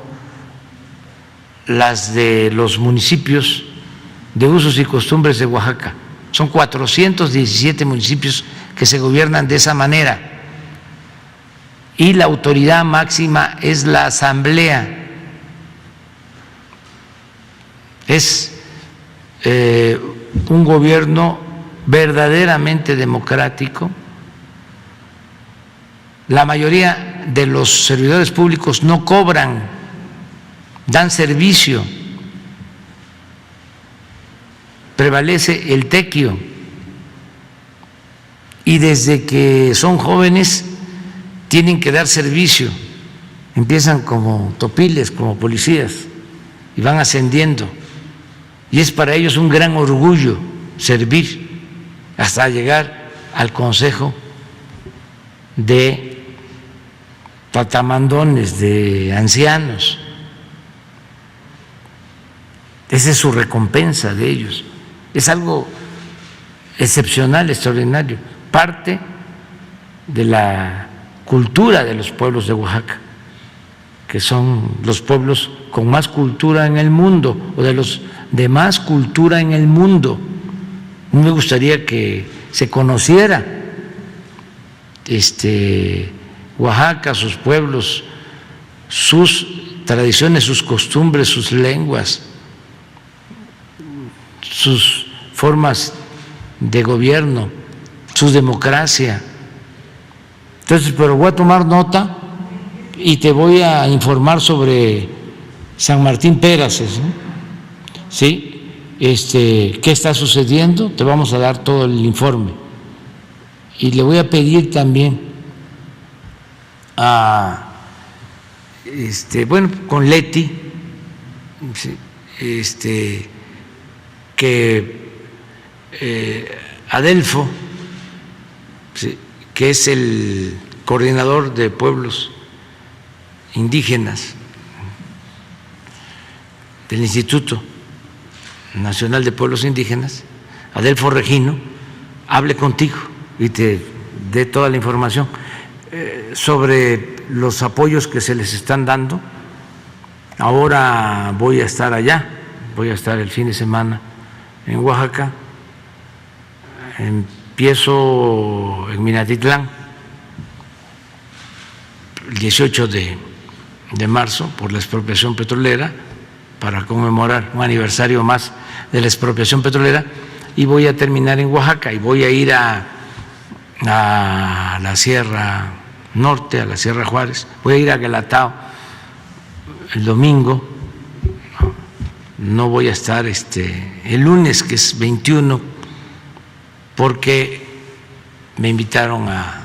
las de los municipios de usos y costumbres de Oaxaca. Son 417 municipios que se gobiernan de esa manera. Y la autoridad máxima es la asamblea. Es un gobierno verdaderamente democrático. La mayoría de los servidores públicos no cobran, dan servicio. Prevalece el tequio. Y desde que son jóvenes tienen que dar servicio. Empiezan como topiles, como policías, y van ascendiendo. Y es para ellos un gran orgullo servir hasta llegar al Consejo de Tatamandones, de ancianos. Esa es su recompensa de ellos. Es algo excepcional, extraordinario, parte de la cultura de los pueblos de Oaxaca, que son los pueblos con más cultura en el mundo, o de los de más cultura en el mundo. Me gustaría que se conociera Oaxaca, sus pueblos, sus tradiciones, sus costumbres, sus lenguas, sus formas de gobierno, su democracia. Entonces, pero voy a tomar nota y te voy a informar sobre San Martín Peraces, ¿no? ¿Sí? ¿Qué está sucediendo? Te vamos a dar todo el informe. Y le voy a pedir también a, bueno, con Leti, ¿sí? Que Adelfo, ¿sí?, que es el coordinador de pueblos indígenas del Instituto Nacional de Pueblos Indígenas, Adelfo Regino, hable contigo y te dé toda la información sobre los apoyos que se les están dando. Ahora voy a estar allá, voy a estar el fin de semana en Oaxaca. Empiezo en Minatitlán el 18 de marzo por la expropiación petrolera, para conmemorar un aniversario más de la expropiación petrolera, y voy a terminar en Oaxaca y voy a ir a la Sierra Norte, a la Sierra Juárez, voy a ir a Guelatao el domingo. No voy a estar el lunes, que es 21, porque me invitaron a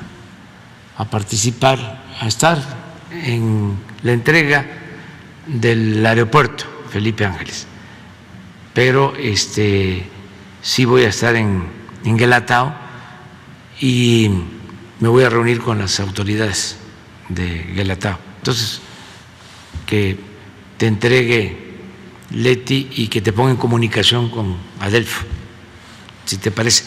participar, a estar en la entrega del aeropuerto Felipe Ángeles. Pero sí voy a estar en Guelatao y me voy a reunir con las autoridades de Guelatao. Entonces, que te entregue Leti y que te ponga en comunicación con Adelfo, si te parece.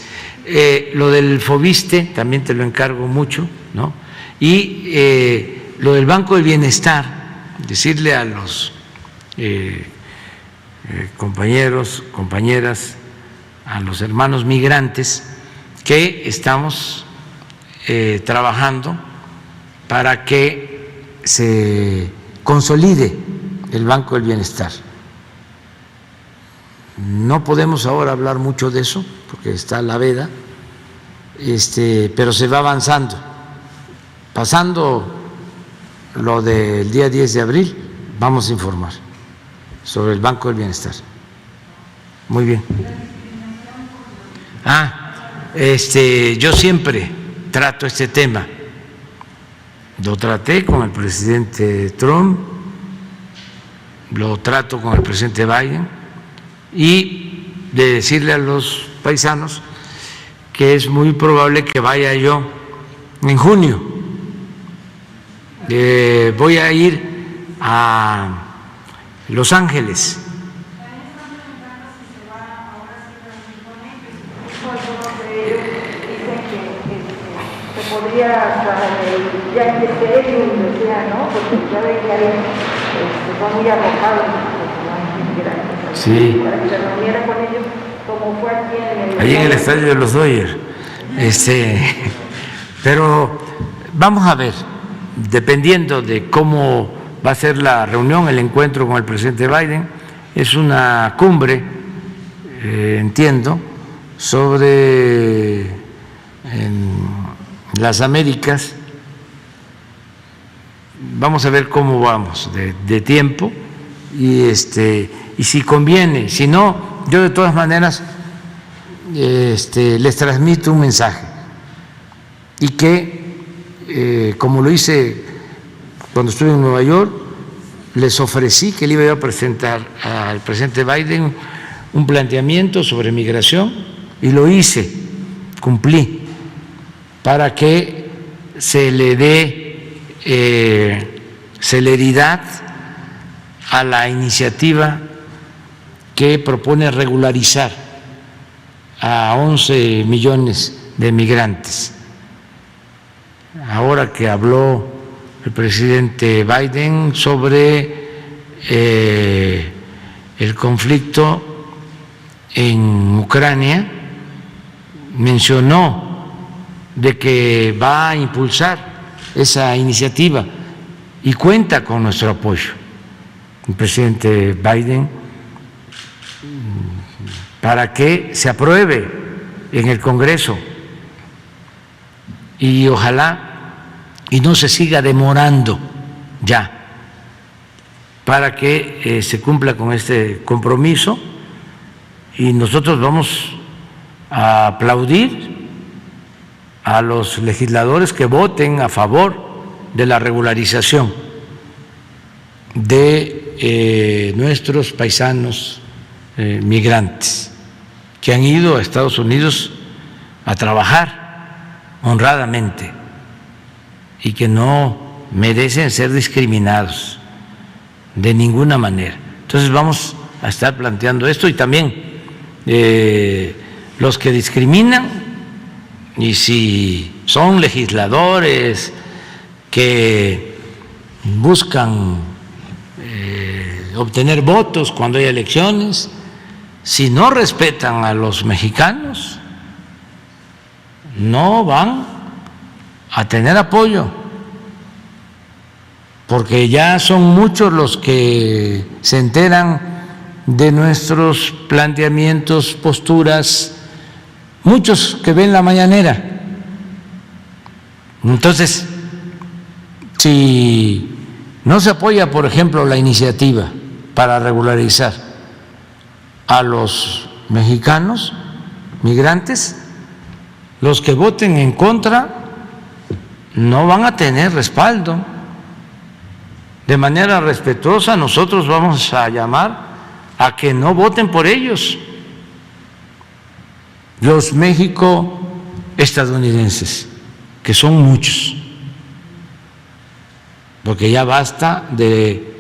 Lo del Fobiste también te lo encargo mucho, ¿no? Y lo del Banco del Bienestar, decirle a los compañeros, compañeras, a los hermanos migrantes, que estamos trabajando para que se consolide el Banco del Bienestar. No podemos ahora hablar mucho de eso porque está la veda, pero se va avanzando. Pasando lo del día 10 de abril, vamos a informar sobre el Banco del Bienestar. Muy bien. Yo siempre trato este tema. Lo traté con el presidente Trump, lo trato con el presidente Biden, y de decirle a los paisanos que es muy probable que vaya yo en junio. Voy a ir a Los Ángeles. Ya empecé y decía, ¿no? Porque ya ve que hay, son muy arrojados. Sí. Ahí en el estadio de los Dodgers. Pero vamos a ver, dependiendo de cómo va a ser la reunión, el encuentro con el presidente Biden, es una cumbre, entiendo, sobre las Américas. Vamos a ver cómo vamos de tiempo y si conviene, si no, yo de todas maneras les transmito un mensaje y que como lo hice cuando estuve en Nueva York, les ofrecí que le iba a presentar al presidente Biden un planteamiento sobre migración y lo hice, cumplí, para que se le dé celeridad a la iniciativa que propone regularizar a 11 millones de migrantes. Ahora que habló el presidente Biden sobre el conflicto en Ucrania, mencionó de que va a impulsar esa iniciativa y cuenta con nuestro apoyo, el presidente Biden, para que se apruebe en el Congreso y ojalá y no se siga demorando ya, para que se cumpla con este compromiso, y nosotros vamos a aplaudir a los legisladores que voten a favor de la regularización de nuestros paisanos migrantes que han ido a Estados Unidos a trabajar honradamente y que no merecen ser discriminados de ninguna manera. Entonces vamos a estar planteando esto, y también los que discriminan, y si son legisladores que buscan obtener votos cuando hay elecciones, si no respetan a los mexicanos, no van a tener apoyo, porque ya son muchos los que se enteran de nuestros planteamientos, posturas, muchos que ven la mañanera. Entonces, si no se apoya, por ejemplo, la iniciativa para regularizar a los mexicanos migrantes, los que voten en contra no van a tener respaldo. De manera respetuosa, nosotros vamos a llamar a que no voten por ellos, los México-estadounidenses, que son muchos, porque ya basta de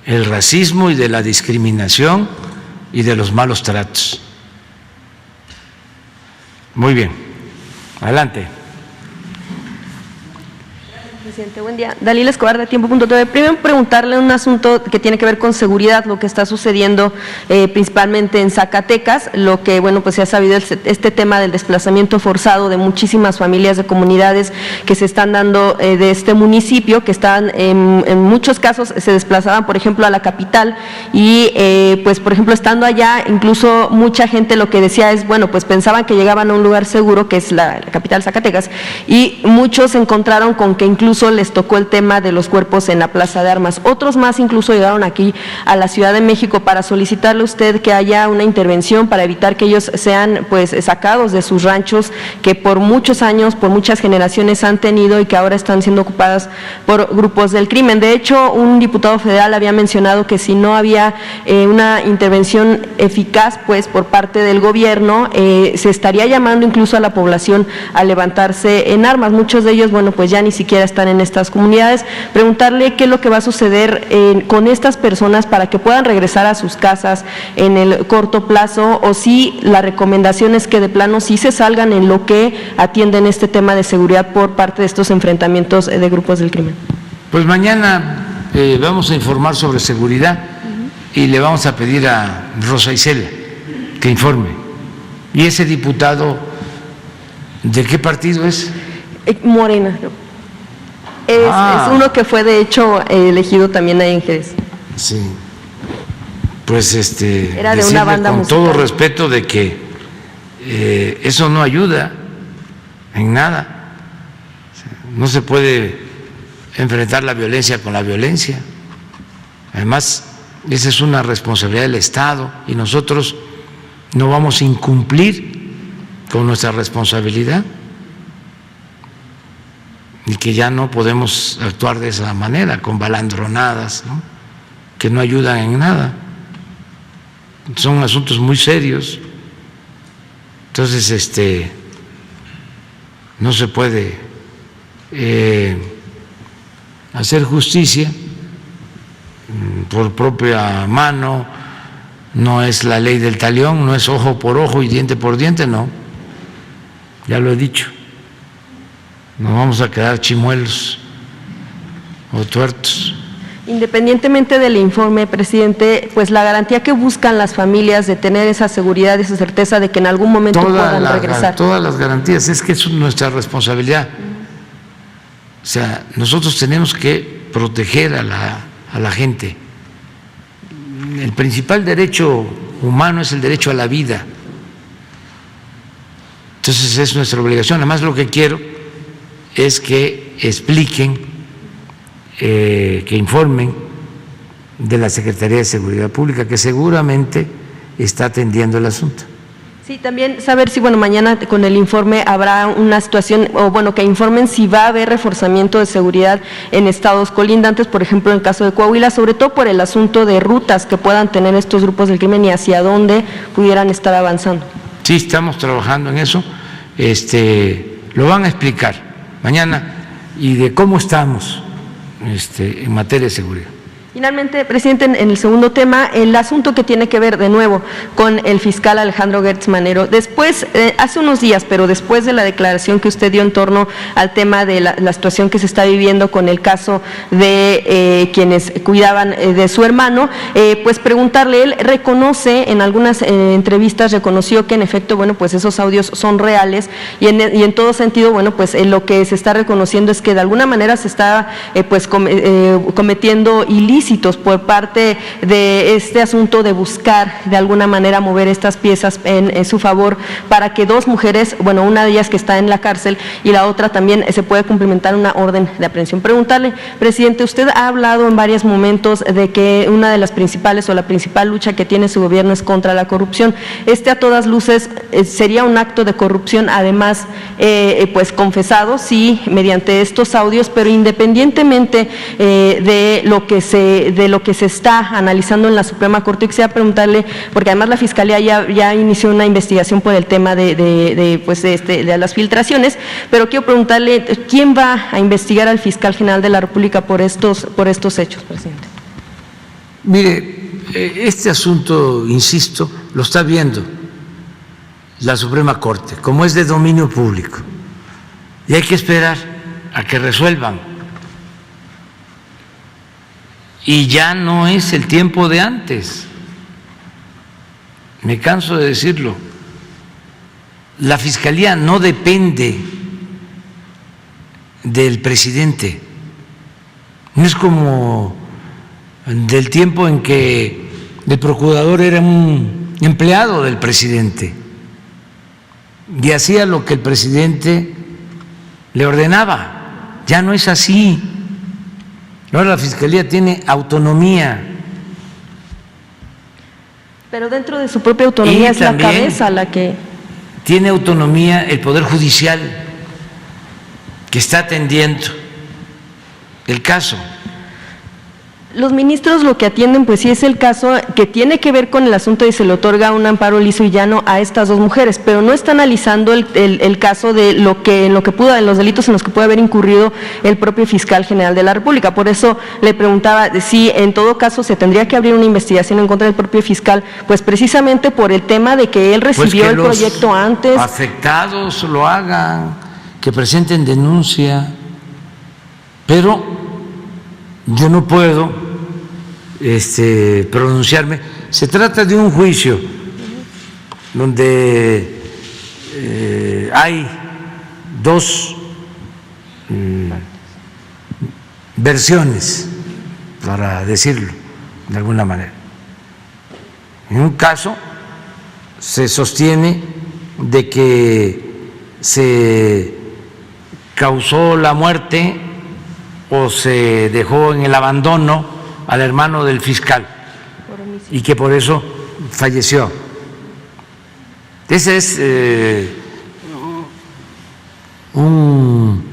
el racismo y de la discriminación y de los malos tratos. Muy bien, adelante. Presidente, buen día. Dalila Escobar, de Tiempo.tv. Primero, preguntarle un asunto que tiene que ver con seguridad, lo que está sucediendo principalmente en Zacatecas, lo que, bueno, pues se ha sabido este tema del desplazamiento forzado de muchísimas familias de comunidades que se están dando de este municipio, que están en muchos casos se desplazaban, por ejemplo, a la capital y, pues, por ejemplo, estando allá, incluso mucha gente lo que decía es, bueno, pues pensaban que llegaban a un lugar seguro, que es la capital Zacatecas, y muchos se encontraron con que incluso les tocó el tema de los cuerpos en la Plaza de Armas. Otros más incluso llegaron aquí a la Ciudad de México para solicitarle a usted que haya una intervención para evitar que ellos sean, pues, sacados de sus ranchos que por muchos años, por muchas generaciones han tenido y que ahora están siendo ocupadas por grupos del crimen. De hecho, un diputado federal había mencionado que si no había una intervención eficaz, pues, por parte del gobierno, se estaría llamando incluso a la población a levantarse en armas. Muchos de ellos, bueno, pues ya ni siquiera están en estas comunidades. Preguntarle qué es lo que va a suceder con estas personas para que puedan regresar a sus casas en el corto plazo, o si la recomendación es que de plano sí se salgan en lo que atienden este tema de seguridad por parte de estos enfrentamientos de grupos del crimen. Pues mañana vamos a informar sobre seguridad y le vamos a pedir a Rosa Isela que informe. ¿Y ese diputado de qué partido es? Morena. Es uno que fue de hecho elegido también ahí en Jerez. Sí. Pues era de una banda con musical. todo respeto de que eso no ayuda en nada. No se puede enfrentar la violencia con la violencia. Además, esa es una responsabilidad del Estado y nosotros no vamos a incumplir con nuestra responsabilidad y que ya no podemos actuar de esa manera, con balandronadas, ¿no?, que no ayudan en nada. Son asuntos muy serios. Entonces, no se puede hacer justicia por propia mano. No es la ley del talión, no es ojo por ojo y diente por diente, no. Ya lo he dicho. Nos vamos a quedar chimuelos o tuertos. Independientemente del informe, presidente, pues la garantía que buscan las familias de tener esa seguridad, esa certeza de que en algún momento puedan regresar. Todas las garantías, es que es nuestra responsabilidad. O sea, nosotros tenemos que proteger a la gente. El principal derecho humano es el derecho a la vida. Entonces es nuestra obligación. Además, lo que quiero es que expliquen, que informen de la Secretaría de Seguridad Pública, que seguramente está atendiendo el asunto. Sí, también saber si, bueno, mañana con el informe habrá una situación, o bueno, que informen si va a haber reforzamiento de seguridad en estados colindantes, por ejemplo, en el caso de Coahuila, sobre todo por el asunto de rutas que puedan tener estos grupos del crimen y hacia dónde pudieran estar avanzando. Sí, estamos trabajando en eso. Lo van a explicar mañana y de cómo estamos en materia de seguridad. Finalmente, presidente, en el segundo tema, el asunto que tiene que ver de nuevo con el fiscal Alejandro Gertz Manero. Después, hace unos días, pero después de la declaración que usted dio en torno al tema de la situación que se está viviendo con el caso de quienes cuidaban de su hermano, pues preguntarle, él reconoce, en algunas entrevistas reconoció que en efecto, bueno, pues esos audios son reales y en todo sentido, bueno, pues lo que se está reconociendo es que de alguna manera se está cometiendo ilícitos por parte de este asunto de buscar de alguna manera mover estas piezas en su favor para que dos mujeres, bueno, una de ellas que está en la cárcel y la otra también se puede cumplimentar una orden de aprehensión. Preguntarle, presidente, usted ha hablado en varios momentos de que una de las principales o la principal lucha que tiene su gobierno es contra la corrupción. A todas luces sería un acto de corrupción, además pues confesado, sí, mediante estos audios, pero independientemente de lo que se está analizando en la Suprema Corte, quisiera preguntarle, porque además la Fiscalía ya inició una investigación por el tema de las filtraciones, pero quiero preguntarle, ¿quién va a investigar al fiscal general de la República por estos hechos, presidente? Mire, este asunto, insisto, lo está viendo la Suprema Corte, como es de dominio público, y hay que esperar a que resuelvan. Y ya no es el tiempo de antes, me canso de decirlo. La Fiscalía no depende del presidente, no es como del tiempo en que el procurador era un empleado del presidente y hacía lo que el presidente le ordenaba. Ya no es así. Ahora la Fiscalía tiene autonomía. Pero dentro de su propia autonomía es la cabeza la que... Tiene autonomía el Poder Judicial, que está atendiendo el caso. Los ministros lo que atienden, pues sí es el caso que tiene que ver con el asunto y se le otorga un amparo liso y llano a estas dos mujeres, pero no está analizando el caso de en los delitos en los que puede haber incurrido el propio fiscal general de la República. Por eso le preguntaba si en todo caso se tendría que abrir una investigación en contra del propio fiscal, pues precisamente por el tema de que él recibió el proyecto antes. Los afectados lo hagan, que presenten denuncia, pero yo no puedo pronunciarme. Se trata de un juicio donde hay dos versiones, para decirlo de alguna manera. En un caso se sostiene de que se causó la muerte o se dejó en el abandono al hermano del fiscal y que por eso falleció. Ese es un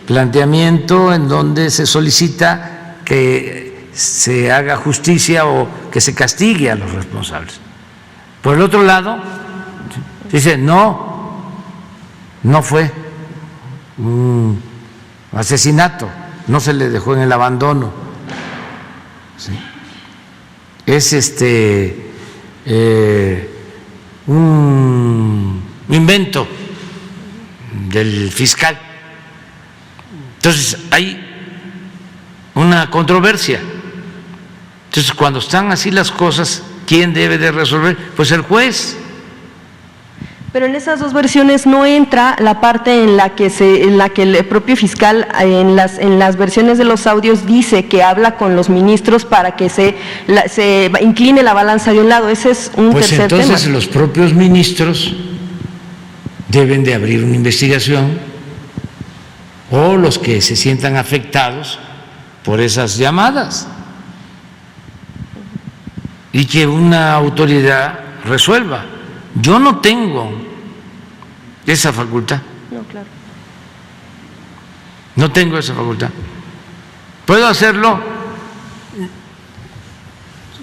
planteamiento en donde se solicita que se haga justicia o que se castigue a los responsables. Por el otro lado, dice, no fue un asesinato, no se le dejó en el abandono. ¿Sí? Es un invento del fiscal. Entonces hay una controversia. Entonces cuando están así las cosas, ¿quién debe de resolver? Pues el juez. Pero en esas dos versiones no entra la parte en la que el propio fiscal en las versiones de los audios dice que habla con los ministros para que se incline la balanza de un lado. Ese es un tercer tema. Pues entonces los propios ministros deben de abrir una investigación, o los que se sientan afectados por esas llamadas, y que una autoridad resuelva. Yo no tengo esa facultad. No, claro. No tengo esa facultad. Puedo hacerlo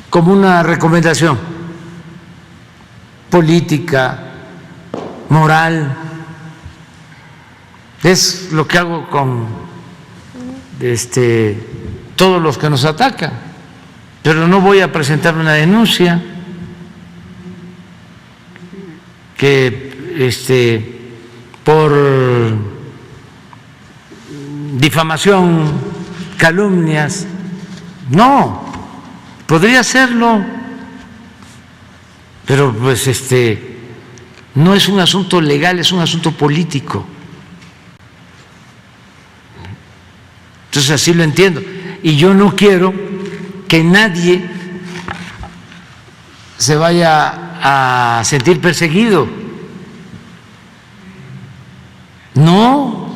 como una recomendación política, moral. Es lo que hago con todos los que nos atacan, pero no voy a presentar una denuncia que por difamación, calumnias. No, podría hacerlo, pero pues no es un asunto legal, es un asunto político. Entonces así lo entiendo. Y yo no quiero que nadie se vaya a sentir perseguido. No.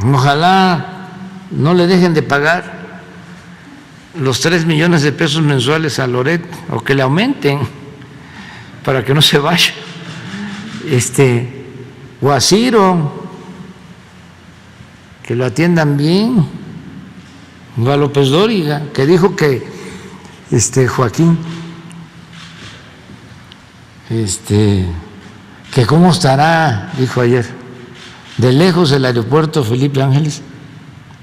Ojalá no le dejen de pagar los 3 millones de pesos mensuales a Loret, o que le aumenten para que no se vaya. O a Ciro, que lo atiendan bien, o a López Dóriga, que dijo que Joaquín, que cómo estará, dijo ayer, de lejos el aeropuerto Felipe Ángeles,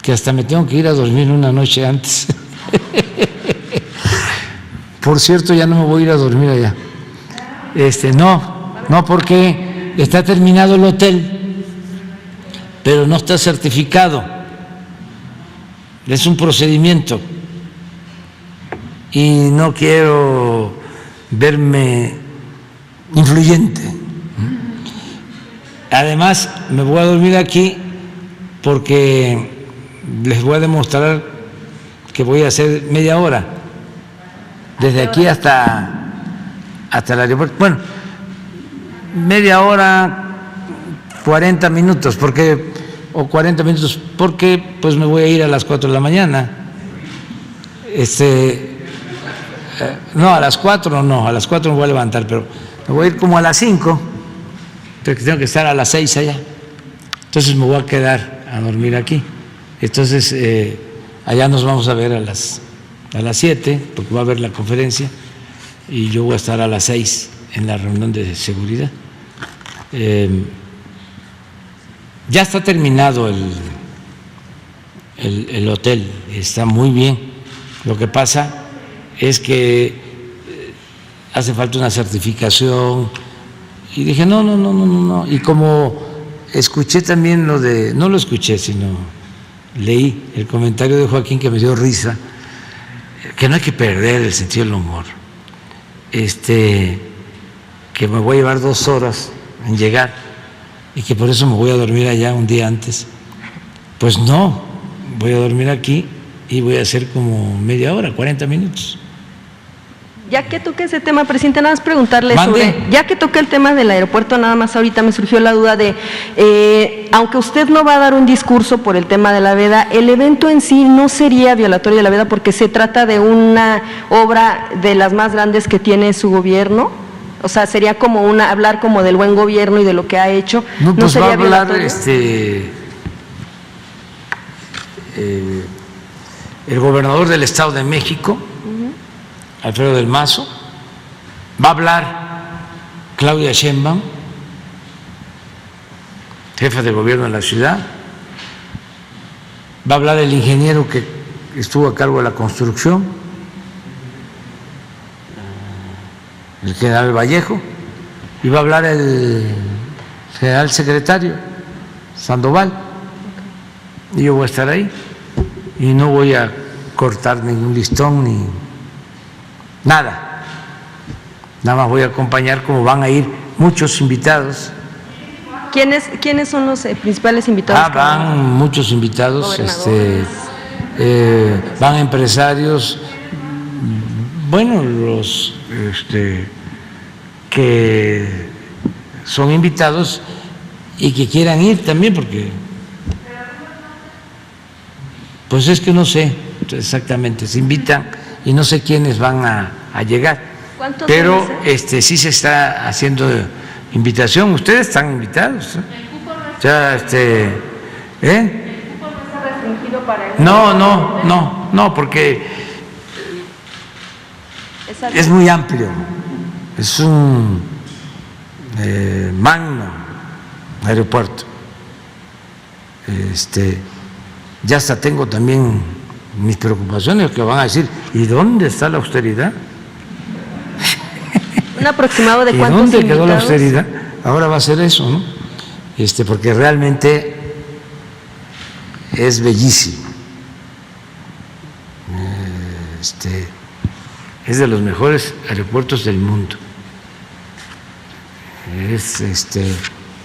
que hasta me tengo que ir a dormir una noche antes. Por cierto, ya no me voy a ir a dormir allá. No, porque está terminado el hotel, pero no está certificado. Es un procedimiento y no quiero verme influyente. Además, me voy a dormir aquí porque les voy a demostrar que voy a hacer media hora desde aquí hasta el aeropuerto. Bueno, media hora, 40 minutos, o 40 minutos, porque pues me voy a ir a las 4 de la mañana. No, a las 4 no, a las 4 me voy a levantar, pero me voy a ir como a las 5, porque tengo que estar a las 6 allá. Entonces me voy a quedar a dormir aquí. Entonces allá nos vamos a ver a las 7, porque va a haber la conferencia, y yo voy a estar a las 6 en la reunión de seguridad. Ya está terminado el hotel, está muy bien. Lo que pasa es que hace falta una certificación, y dije no. Y como escuché también no lo escuché, sino leí el comentario de Joaquín que me dio risa, que no hay que perder el sentido del humor, que me voy a llevar 2 horas en llegar y que por eso me voy a dormir allá un día antes. Pues no, voy a dormir aquí y voy a hacer como media hora, 40 minutos. Ya que toque ese tema, presidente, nada más preguntarle ¿Mande? sobre, ya que toque el tema del aeropuerto, nada más ahorita me surgió la duda de, aunque usted no va a dar un discurso por el tema de la veda, el evento en sí no sería violatorio de la veda porque se trata de una obra de las más grandes que tiene su gobierno. O sea, sería como hablar como del buen gobierno y de lo que ha hecho. No, pues sería va a hablar violatorio? El gobernador del Estado de México, Alfredo del Mazo, va a hablar Claudia Sheinbaum, jefa de gobierno de la ciudad, va a hablar el ingeniero que estuvo a cargo de la construcción, el general Vallejo, y va a hablar el general secretario Sandoval, y yo voy a estar ahí y no voy a cortar ningún listón ni nada, nada más voy a acompañar, como van a ir muchos invitados. ¿Quiénes son los principales invitados? Van muchos invitados, van empresarios, bueno, los que son invitados y que quieran ir también, porque pues es que no sé exactamente, se invitan y no sé quiénes van a llegar, pero sí se está haciendo invitación, ustedes están invitados, ya no, porque es muy amplio, es un magno aeropuerto, ya hasta tengo también mis preocupaciones que van a decir, ¿y dónde está la austeridad? ¿Un aproximado de ¿Y cuántos dónde invitados? quedó la austeridad? Ahora va a ser eso, ¿no? Porque realmente es bellísimo. Es de los mejores aeropuertos del mundo. Es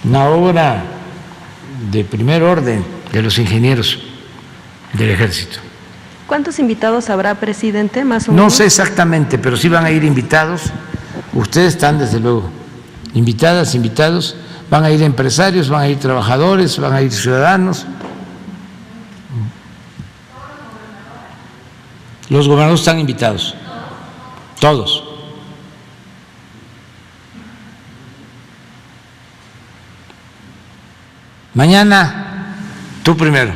una obra de primer orden de los ingenieros del ejército. ¿Cuántos invitados habrá, presidente, más o menos? No sé exactamente, pero sí van a ir invitados. Ustedes están, desde luego, invitadas, invitados. Van a ir empresarios, van a ir trabajadores, van a ir ciudadanos. Los gobernadores están invitados, todos. Mañana, tú primero.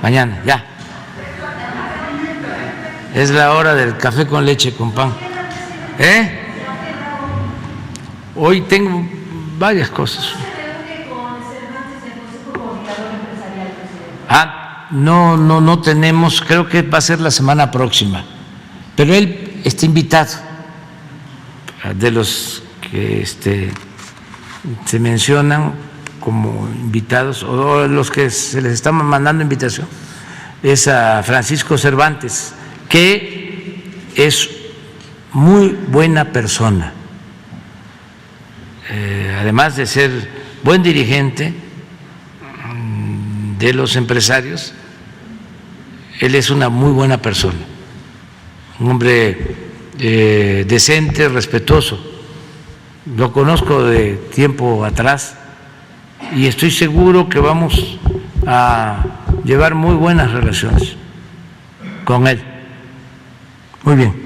Mañana, ya. Es la hora del café con leche con pan. Hoy tengo varias cosas. No tenemos, creo que va a ser la semana próxima. Pero él está invitado, de los que se mencionan como invitados, o los que se les está mandando invitación, es a Francisco Cervantes, que es muy buena persona, además de ser buen dirigente de los empresarios, él es una muy buena persona, un hombre decente, respetuoso. Lo conozco de tiempo atrás y estoy seguro que vamos a llevar muy buenas relaciones con él. Muy bien.